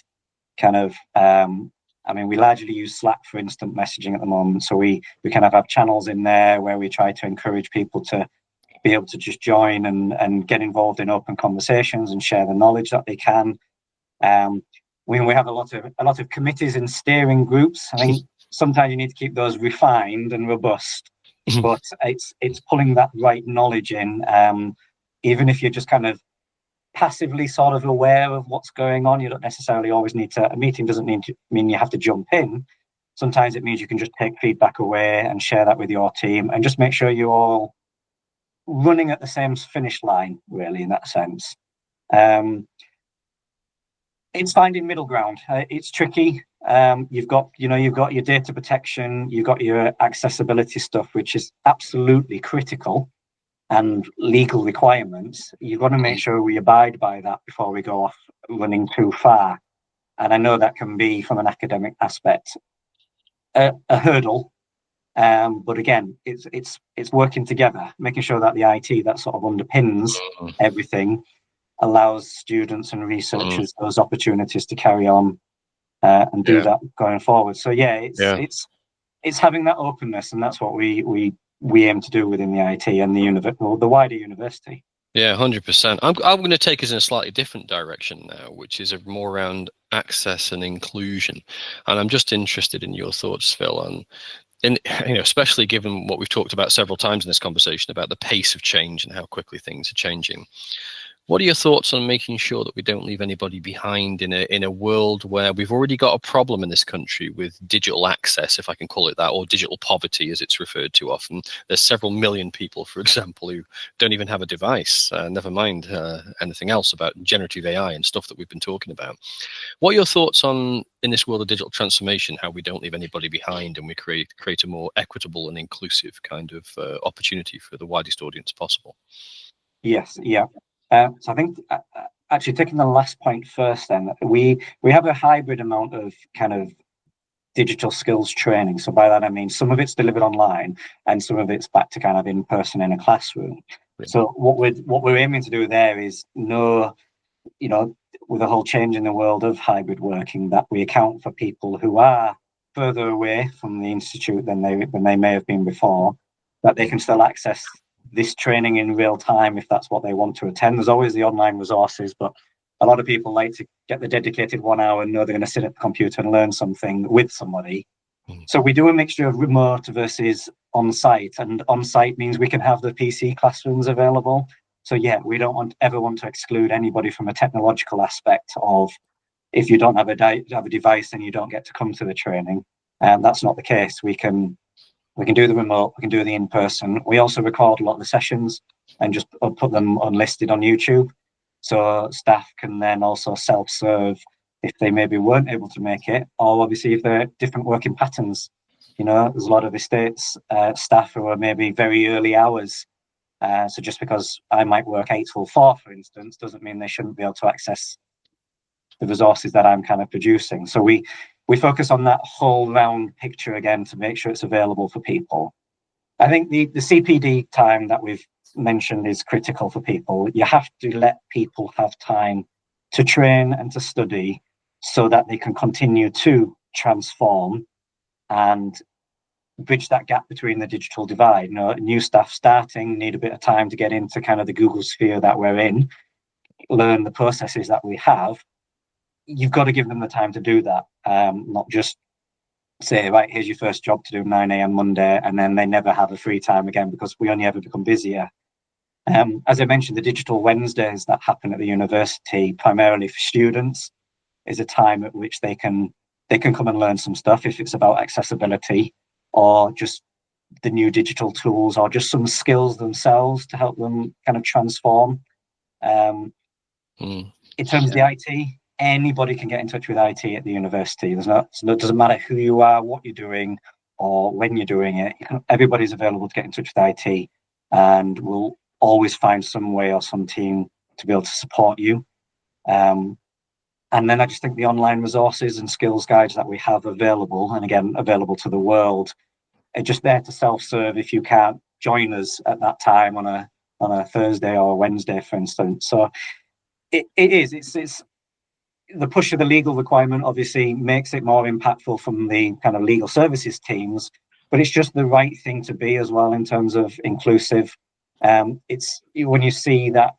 kind of we largely use Slack for instant messaging at the moment. So we kind of have channels in there where we try to encourage people to be able to just join and get involved in open conversations and share the knowledge that they can. We have a lot of committees and steering groups. I think sometimes you need to keep those refined and robust, but it's pulling that right knowledge in. Even if you're just kind of passively sort of aware of what's going on, you don't necessarily always need to. A meeting doesn't mean you have to jump in. Sometimes it means you can just take feedback away and share that with your team, and just make sure you're all running at the same finish line, really, in that sense. It's finding middle ground. It's tricky. You've got your data protection, you've got your accessibility stuff, which is absolutely critical, and legal requirements. You've got to make sure we abide by that before we go off running too far. And I know that can be, from an academic aspect, a hurdle. But again, it's working together, making sure that the IT that sort of underpins everything allows students and researchers those opportunities to carry on and do that going forward. So it's having that openness, and that's what we aim to do within the IT and the wider university. Yeah, 100%. I'm going to take us in a slightly different direction now, which is more around access and inclusion. And I'm just interested in your thoughts, Phil, on, and especially given what we've talked about several times in this conversation about the pace of change and how quickly things are changing. What are your thoughts on making sure that we don't leave anybody behind in a world where we've already got a problem in this country with digital access, if I can call it that, or digital poverty as it's referred to often? There's several million people, for example, who don't even have a device, never mind anything else about generative AI and stuff that we've been talking about. What are your thoughts on, in this world of digital transformation, how we don't leave anybody behind and we create a more equitable and inclusive kind of opportunity for the widest audience possible? Yes, yeah. So I think actually taking the last point first, then we have a hybrid amount of kind of digital skills training. So by that I mean some of it's delivered online and some of it's back to kind of in person in a classroom. Yeah. So what we're aiming to do there is with the whole change in the world of hybrid working, that we account for people who are further away from the institute than they may have been before, that they can still access this training in real time if that's what they want to attend. There's always the online resources, but a lot of people like to get the dedicated 1 hour and know they're going to sit at the computer and learn something with somebody. So we do a mixture of remote versus on-site, and on-site means we can have the PC classrooms available. So yeah, we don't ever want to exclude anybody from a technological aspect of, if you don't have a device and you don't get to come to the training. That's not the case. We can do the remote, we can do the in-person. We also record a lot of the sessions and just put them unlisted on YouTube. So staff can then also self-serve if they maybe weren't able to make it, or obviously if they're different working patterns. There's a lot of estates staff who are maybe very early hours. So just because I might work 8 till 4, for instance, doesn't mean they shouldn't be able to access the resources that I'm kind of producing. So we focus on that whole round picture again to make sure it's available for people. I think the CPD time that we've mentioned is critical for people. You have to let people have time to train and to study so that they can continue to transform and bridge that gap between the digital divide. New staff starting need a bit of time to get into kind of the Google sphere that we're in, learn the processes that we have. You've got to give them the time to do that, not just say, right, here's your first job to do 9 a.m. Monday, and then they never have a free time again because we only ever become busier. As I mentioned, the digital Wednesdays that happen at the university, primarily for students, is a time at which they can come and learn some stuff, if it's about accessibility or just the new digital tools or just some skills themselves to help them kind of transform. In terms of the IT, anybody can get in touch with IT at the university. It doesn't matter who you are, what you're doing, or when you're doing it. Everybody's available to get in touch with IT, and we'll always find some way or some team to be able to support you. And then I just think the online resources and skills guides that we have available, and again, available to the world, are just there to self-serve if you can't join us at that time on a Thursday or a Wednesday, for instance. So it's the push of the legal requirement obviously makes it more impactful from the kind of legal services teams, but it's just the right thing to be as well in terms of inclusive. It's when you see that,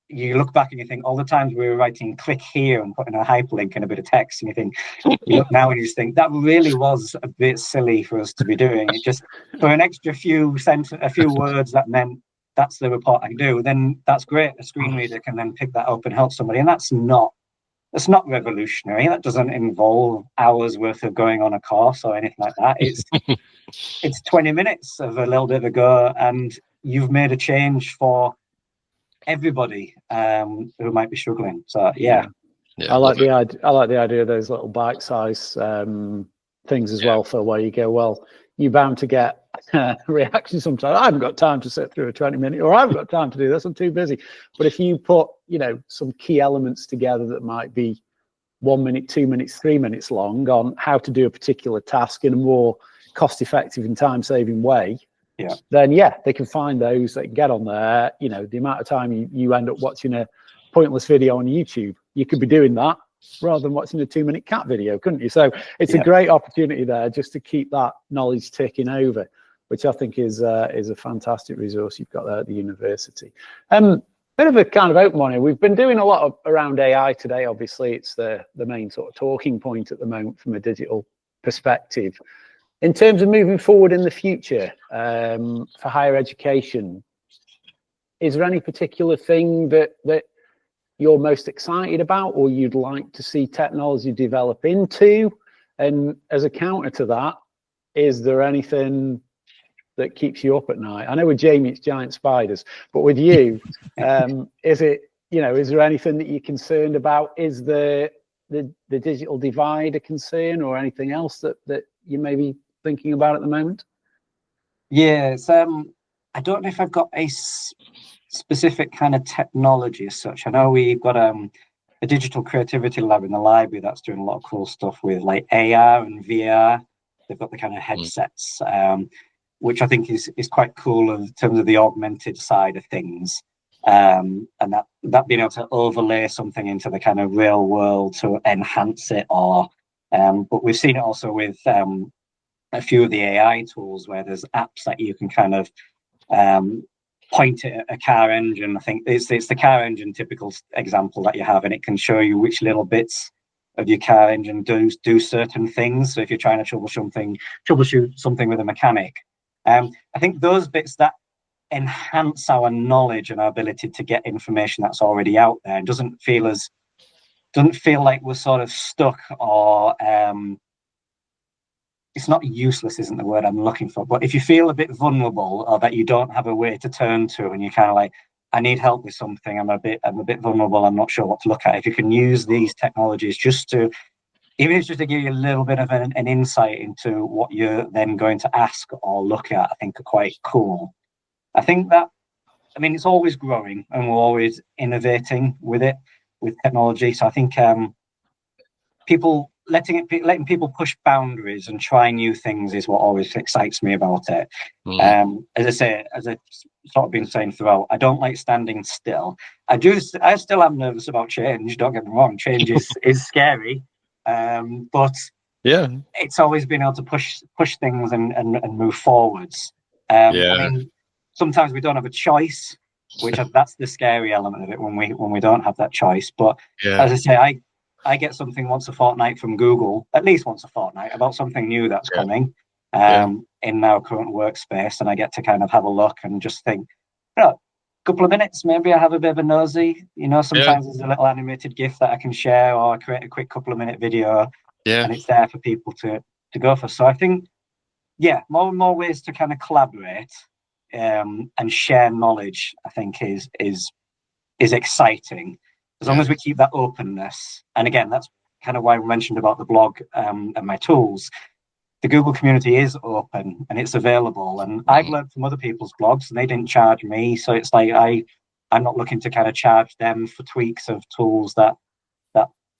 you look back and you think all the times we were writing click here and putting a hyperlink and a bit of text, and you look now and you just think that really was a bit silly for us to be doing. It just, for an extra few words that meant that's the report I can do, then that's great. A screen reader can then pick that up and help somebody, and that's not revolutionary. That doesn't involve hours worth of going on a course or anything like that. It's 20 minutes of a little bit of a go, and you've made a change for everybody who might be struggling. So yeah. I like the idea of those little bite-size things as well, for where you go, well, you're bound to get reaction sometimes. I haven't got time to sit through a 20-minute, or I haven't got time to do this, I'm too busy. But if you put some key elements together that might be 1 minute, 2 minutes, 3 minutes long on how to do a particular task in a more cost-effective and time-saving way, then they can find those. They can get on there. You know, the amount of time you end up watching a pointless video on YouTube, you could be doing that rather than watching a 2-minute cat video, couldn't you? So it's a great opportunity there just to keep that knowledge ticking over, which I think is a fantastic resource you've got there at the university. Bit of a kind of open one here. We've been doing a lot around AI today. Obviously, it's the main sort of talking point at the moment from a digital perspective. In terms of moving forward in the future for higher education, is there any particular thing that you're most excited about or you'd like to see technology develop into? And as a counter to that, is there anything that keeps you up at night? I know with Jamie it's giant spiders, but with you, is it, you know, is there anything that you're concerned about? Is the digital divide a concern, or anything else that you may be thinking about at the moment? Yes, I don't know if I've got a specific kind of technology as such. I know we've got a digital creativity lab in the library that's doing a lot of cool stuff with like AR and VR. They've got the kind of headsets, which I think is quite cool in terms of the augmented side of things, and that being able to overlay something into the kind of real world to enhance it. Or but we've seen it also with a few of the AI tools where there's apps that you can kind of point it at a car engine. I think it's the car engine typical example that you have, and it can show you which little bits of your car engine do certain things. So if you're trying to troubleshoot something with a mechanic, I think those bits that enhance our knowledge and our ability to get information that's already out there doesn't feel like we're sort of stuck, or it's not useless, isn't the word I'm looking for, but if you feel a bit vulnerable or that you don't have a way to turn to, and you're kind of like, I need help with something, I'm a bit vulnerable, I'm not sure what to look at. If you can use these technologies just to, even if it's just to give you a little bit of an insight into what you're then going to ask or look at, I think are quite cool. I think that, I mean, it's always growing and we're always innovating with it, with technology. So I think letting people push boundaries and try new things is what always excites me about it. As I've sort of been saying throughout, I don't like standing still. I still am nervous about change, don't get me wrong. Change is scary. But it's always been able to push things and move forwards. I mean, sometimes we don't have a choice, that's the scary element of it, when we don't have that choice. But as I say, I get something once a fortnight from Google, at least once a fortnight, about something new that's coming in our current workspace, and I get to kind of have a look and just think, a couple of minutes, maybe I have a bit of a nosy. You know, sometimes there's a little animated GIF that I can share, or I create a quick couple of minute video, and it's there for people to go for. So I think, more and more ways to kind of collaborate and share knowledge, I think is exciting, as long as we keep that openness. And again, that's kind of why we mentioned about the blog and my tools. The Google community is open and it's available, and I've learned from other people's blogs and they didn't charge me, so it's like I'm not looking to kind of charge them for tweaks of tools that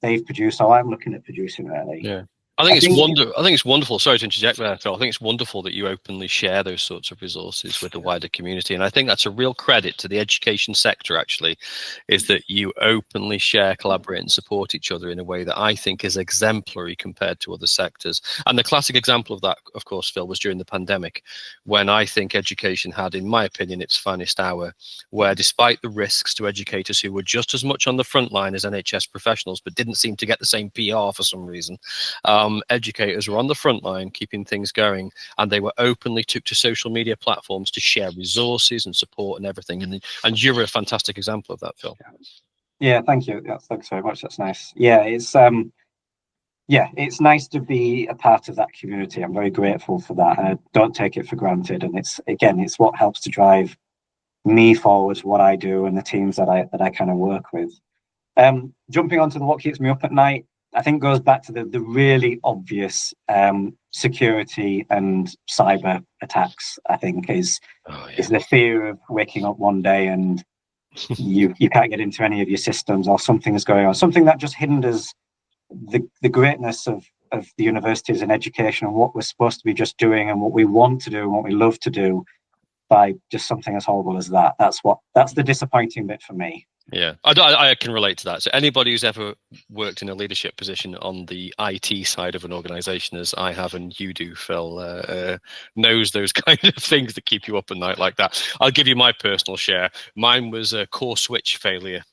they've produced, so I'm looking at producing really. I think it's wonderful. Sorry to interject there, Phil. I think it's wonderful that you openly share those sorts of resources with the wider community, and I think that's a real credit to the education sector. Actually, is that you openly share, collaborate, and support each other in a way that I think is exemplary compared to other sectors. And the classic example of that, of course, Phil, was during the pandemic, when I think education had, in my opinion, its finest hour, where despite the risks to educators who were just as much on the front line as NHS professionals, but didn't seem to get the same PR for some reason. Educators were on the front line keeping things going, and they were openly took to social media platforms to share resources and support and everything, and you're a fantastic example of that, Phil. Thank you. Thanks very much. That's nice. It's nice to be a part of that community. I'm very grateful for that. I don't take it for granted, and it's what helps to drive me forward, what I do and the teams that I kind of work with. Jumping onto what keeps me up at night, I think goes back to the really obvious security and cyber attacks. I think is the fear of waking up one day and you can't get into any of your systems, or something is going on, something that just hinders the greatness of the universities and education and what we're supposed to be just doing and what we want to do and what we love to do by just something as horrible as that. That's the disappointing bit for me. Yeah, I can relate to that. So anybody who's ever worked in a leadership position on the IT side of an organization, as I have and you do, Phil, knows those kind of things that keep you up at night like that. I'll give you my personal share. Mine was a core switch failure.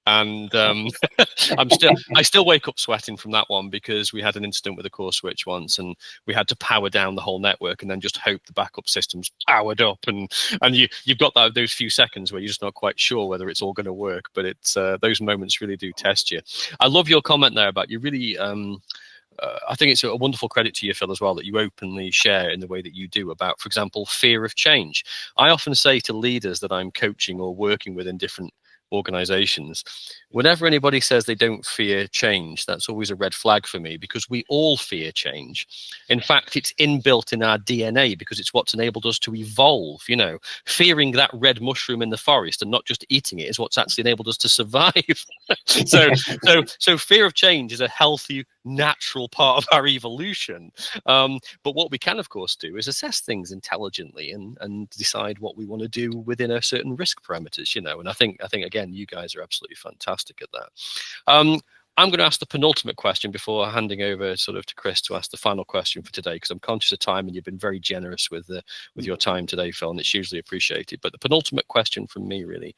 And I still wake up sweating from that one, because we had an incident with a core switch once, and we had to power down the whole network and then just hope the backup system's powered up. And you've got those few seconds where you're just not quite sure whether it's all going to work. But it's those moments really do test you. I love your comment there about you really. I think it's a wonderful credit to you, Phil, as well, that you openly share in the way that you do about, for example, fear of change. I often say to leaders that I'm coaching or working with in different organizations, whenever anybody says they don't fear change, that's always a red flag for me, because we all fear change. In fact, it's inbuilt in our DNA, because it's what's enabled us to evolve. You know, fearing that red mushroom in the forest and not just eating it is what's actually enabled us to survive. so fear of change is a healthy, natural part of our evolution. But what we can, of course, do is assess things intelligently and decide what we want to do within a certain risk parameters, you know. And I think again, you guys are absolutely fantastic at that. I'm going to ask the penultimate question before handing over sort of to Chris to ask the final question for today, because I'm conscious of time and you've been very generous with your time today, Phil, and it's hugely appreciated. But the penultimate question from me really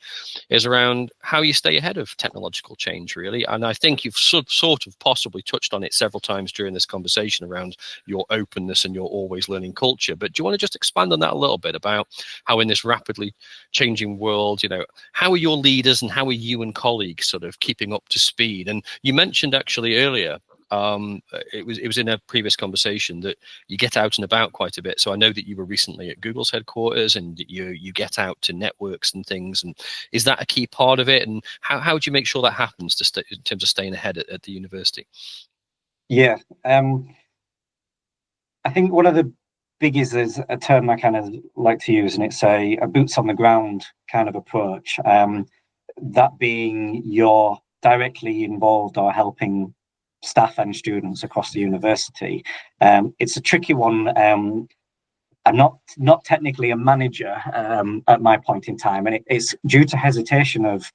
is around how you stay ahead of technological change, really. And I think you've sort of possibly touched on it several times during this conversation around your openness and your always learning culture. But do you want to just expand on that a little bit about how in this rapidly changing world, you know, how are your leaders and how are you and colleagues sort of keeping up to speed? And you mentioned actually earlier, it was in a previous conversation, that you get out and about quite a bit. So I know that you were recently at Google's headquarters, and you get out to networks and things. And is that a key part of it? And how do you make sure that happens in terms of staying ahead at the university? Yeah, I think one of the biggies is a term I kind of like to use, and it's a boots on the ground kind of approach. That being you're directly involved or helping staff and students across the university. It's a tricky one. I'm not technically a manager at my point in time, and it's due to hesitation of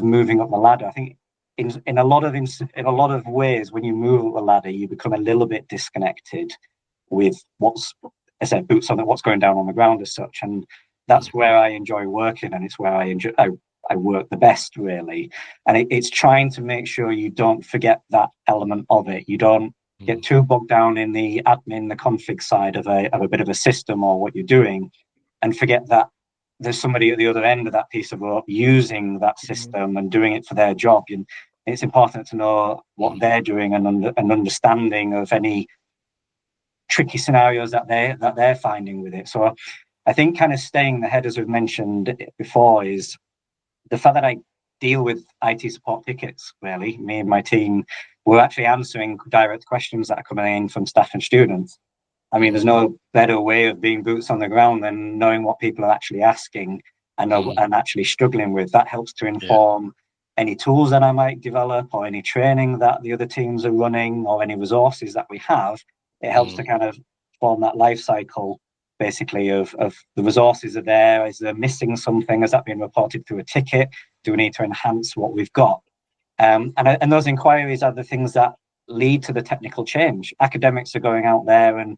moving up the ladder. I think in a lot of ways, when you move up the ladder, you become a little bit disconnected with what's going down on the ground as such, and that's where I enjoy working, and it's where I work the best, really. And it's trying to make sure you don't forget that element of it. You don't get too bogged down in the admin, the config side of a bit of a system or what you're doing, and forget that there's somebody at the other end of that piece of work using that system and doing it for their job. And it's important to know what they're doing and an understanding of any tricky scenarios that they're finding with it. So I think kind of staying ahead, as we've mentioned before, is the fact that I deal with IT support tickets. Really, me and my team, we're actually answering direct questions that are coming in from staff and students. I mean, there's no better way of being boots on the ground than knowing what people are actually asking and actually struggling with. That helps to inform any tools that I might develop, or any training that the other teams are running, or any resources that we have. It helps to kind of form that life cycle, basically, of the resources are there. Is there missing something? Has that been reported through a ticket? Do we need to enhance what we've got? And those inquiries are the things that lead to the technical change. Academics are going out there and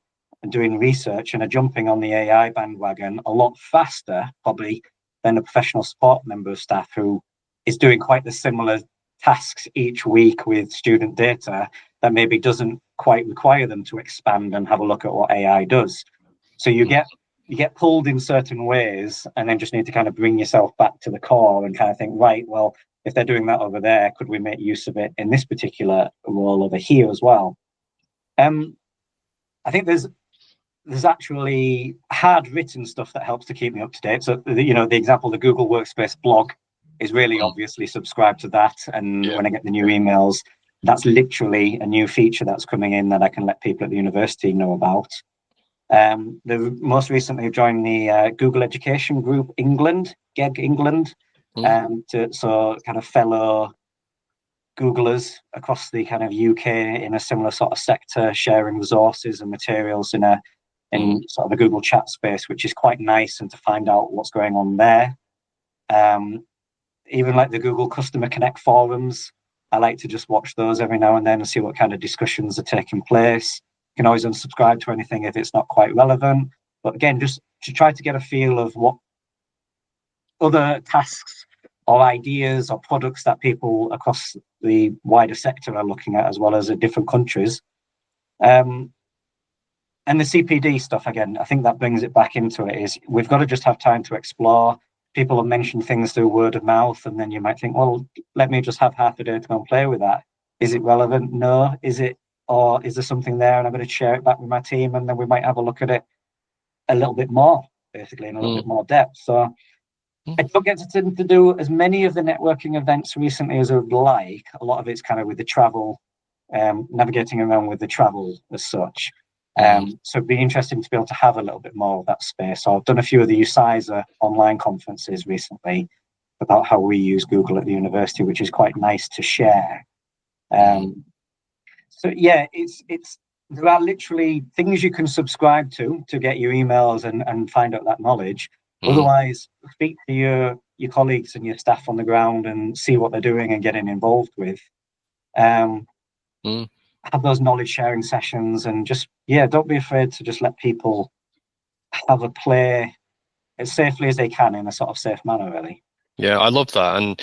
doing research and are jumping on the AI bandwagon a lot faster, probably, than a professional support member of staff who is doing quite the similar tasks each week with student data that maybe doesn't quite require them to expand and have a look at what AI does. So you get pulled in certain ways, and then just need to kind of bring yourself back to the core and kind of think, right, well, if they're doing that over there, could we make use of it in this particular role over here as well? I think there's actually hard written stuff that helps to keep me up to date. So, the example, the Google Workspace blog is really obviously subscribed to that. And when I get the new emails, that's literally a new feature that's coming in that I can let people at the university know about. They most recently joined the Google Education Group England, GEG England, so kind of fellow Googlers across the kind of UK in a similar sort of sector, sharing resources and materials in sort of a Google chat space, which is quite nice, and to find out what's going on there. Even like the Google Customer Connect forums, I like to just watch those every now and then and see what kind of discussions are taking place. You can always unsubscribe to anything if it's not quite relevant. But again, just to try to get a feel of what other tasks or ideas or products that people across the wider sector are looking at, as well as at different countries. And the CPD stuff, again, I think that brings it back into it, is we've got to just have time to explore. People have mentioned things through word of mouth, and then you might think, well, let me just have half a day to go and play with that. Is it relevant? No. Is it, or is there something there and I'm going to share it back with my team, and then we might have a look at it a little bit more, basically, in a little bit more depth. So I don't get to tend to do as many of the networking events recently as I would like. A lot of it's kind of with the travel, navigating around with the travel as such. So it'd be interesting to be able to have a little bit more of that space. So I've done a few of the UCISA online conferences recently about how we use Google at the university, which is quite nice to share. So yeah, there are literally things you can subscribe to get your emails and find out that knowledge. Otherwise, speak to your colleagues and your staff on the ground and see what they're doing and getting involved with. Have those knowledge sharing sessions, and just, don't be afraid to just let people have a play as safely as they can in a sort of safe manner, really. Yeah, I love that. And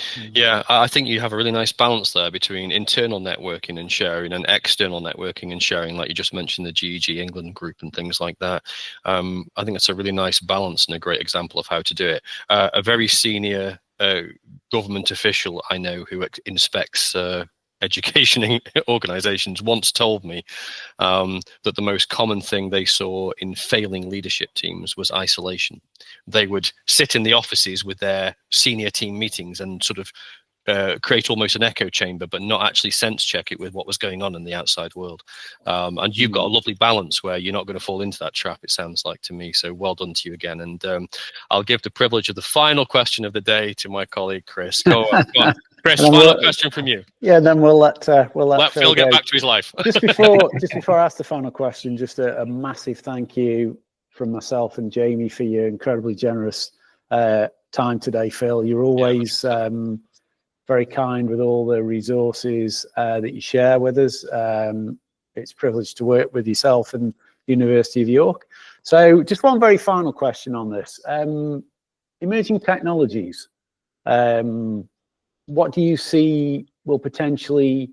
I think you have a really nice balance there between internal networking and sharing and external networking and sharing, like you just mentioned, the GEG England group and things like that. I think it's a really nice balance and a great example of how to do it. A very senior government official I know who inspects education organizations once told me that the most common thing they saw in failing leadership teams was isolation. They would sit in the offices with their senior team meetings and sort of create almost an echo chamber, but not actually sense check it with what was going on in the outside world. And you've got a lovely balance where you're not going to fall into that trap, it sounds like to me. So well done to you again. And I'll give the privilege of the final question of the day to my colleague, Chris. Go on. Chris, final question from you. Yeah, then we'll let Phil get back to his life. just before I ask the final question, just a massive thank you from myself and Jamie for your incredibly generous time today, Phil. You're always very kind with all the resources that you share with us. It's a privilege to work with yourself and the University of York. So just one very final question on this. Emerging technologies. What do you see will potentially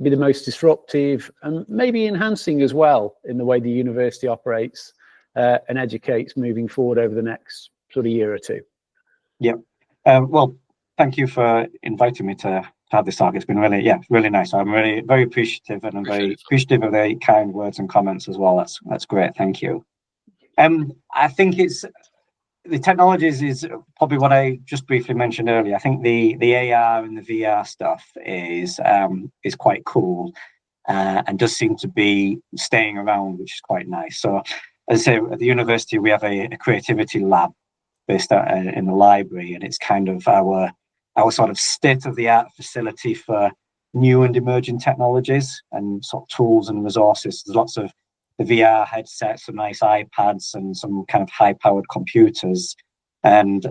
be the most disruptive and maybe enhancing as well in the way the university operates and educates moving forward over the next sort of year or two? Yeah. Well, thank you for inviting me to have this talk. It's been really nice. I'm really very appreciative, and I'm very appreciative of the kind words and comments as well. That's great. Thank you. I think the technologies is probably what I just briefly mentioned earlier. I think the AR and the VR stuff is quite cool and does seem to be staying around, which is quite nice. So, as I say, at the university we have a creativity lab based in the library, and it's kind of our sort of state-of-the-art facility for new and emerging technologies and sort of tools and resources. There's lots of the VR headsets, some nice iPads, and some kind of high-powered computers. And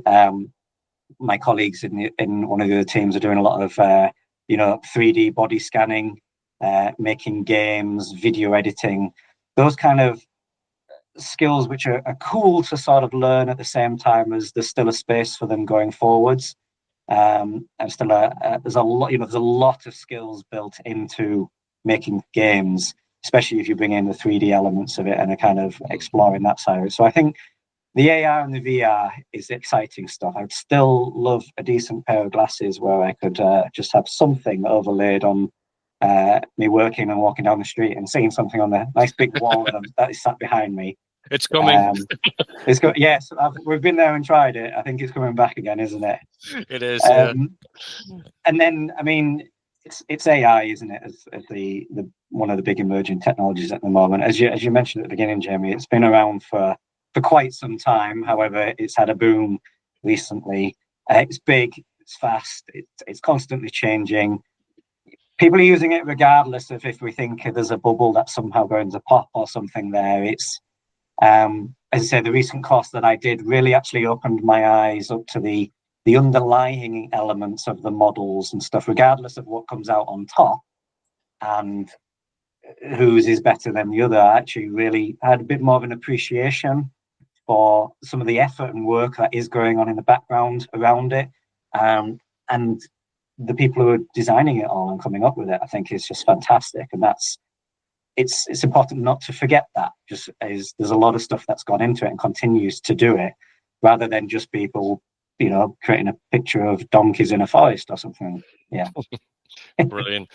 my colleagues in one of the other teams are doing a lot of 3D body scanning, making games, video editing, those kind of skills which are cool to sort of learn at the same time as there's still a space for them going forwards. And still there's a lot of skills built into making games, especially if you bring in the 3D elements of it and are kind of exploring that side. So I think the AR and the VR is exciting stuff. I'd still love a decent pair of glasses where I could just have something overlaid on me working and walking down the street and seeing something on the nice big wall that is sat behind me. It's coming. Yes, we've been there and tried it. I think it's coming back again, isn't it? It is. And then, I mean, it's AI, isn't it? As the one of the big emerging technologies at the moment. As you mentioned at the beginning, Jamie, it's been around for quite some time. However, it's had a boom recently. It's big, it's fast, it's constantly changing. people are using it regardless of if we think there's a bubble that's somehow going to pop or something there. It's, as I say, the recent course that I did really actually opened my eyes up to the underlying elements of the models and stuff, regardless of what comes out on top and whose is better than the other. I actually really had a bit more of an appreciation for some of the effort and work that is going on in the background around it. And the people who are designing it all and coming up with it, I think is just fantastic. And it's important not to forget that, just as there's a lot of stuff that's gone into it and continues to do it, rather than just people, creating a picture of donkeys in a forest or something. Yeah. Brilliant.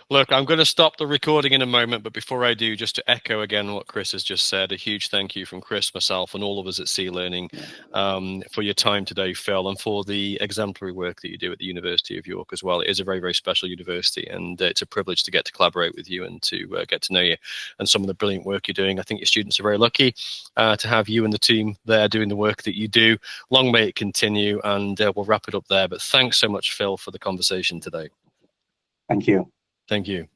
Look, I'm going to stop the recording in a moment, but before I do, just to echo again what Chris has just said, a huge thank you from Chris, myself, and all of us at Sea Learning for your time today, Phil, and for the exemplary work that you do at the University of York as well. It is a very, very special university, and it's a privilege to get to collaborate with you and to get to know you and some of the brilliant work you're doing. I think your students are very lucky to have you and the team there doing the work that you do. Long may it continue, and we'll wrap it up there. But thanks so much, Phil, for the conversation today. Thank you. Thank you.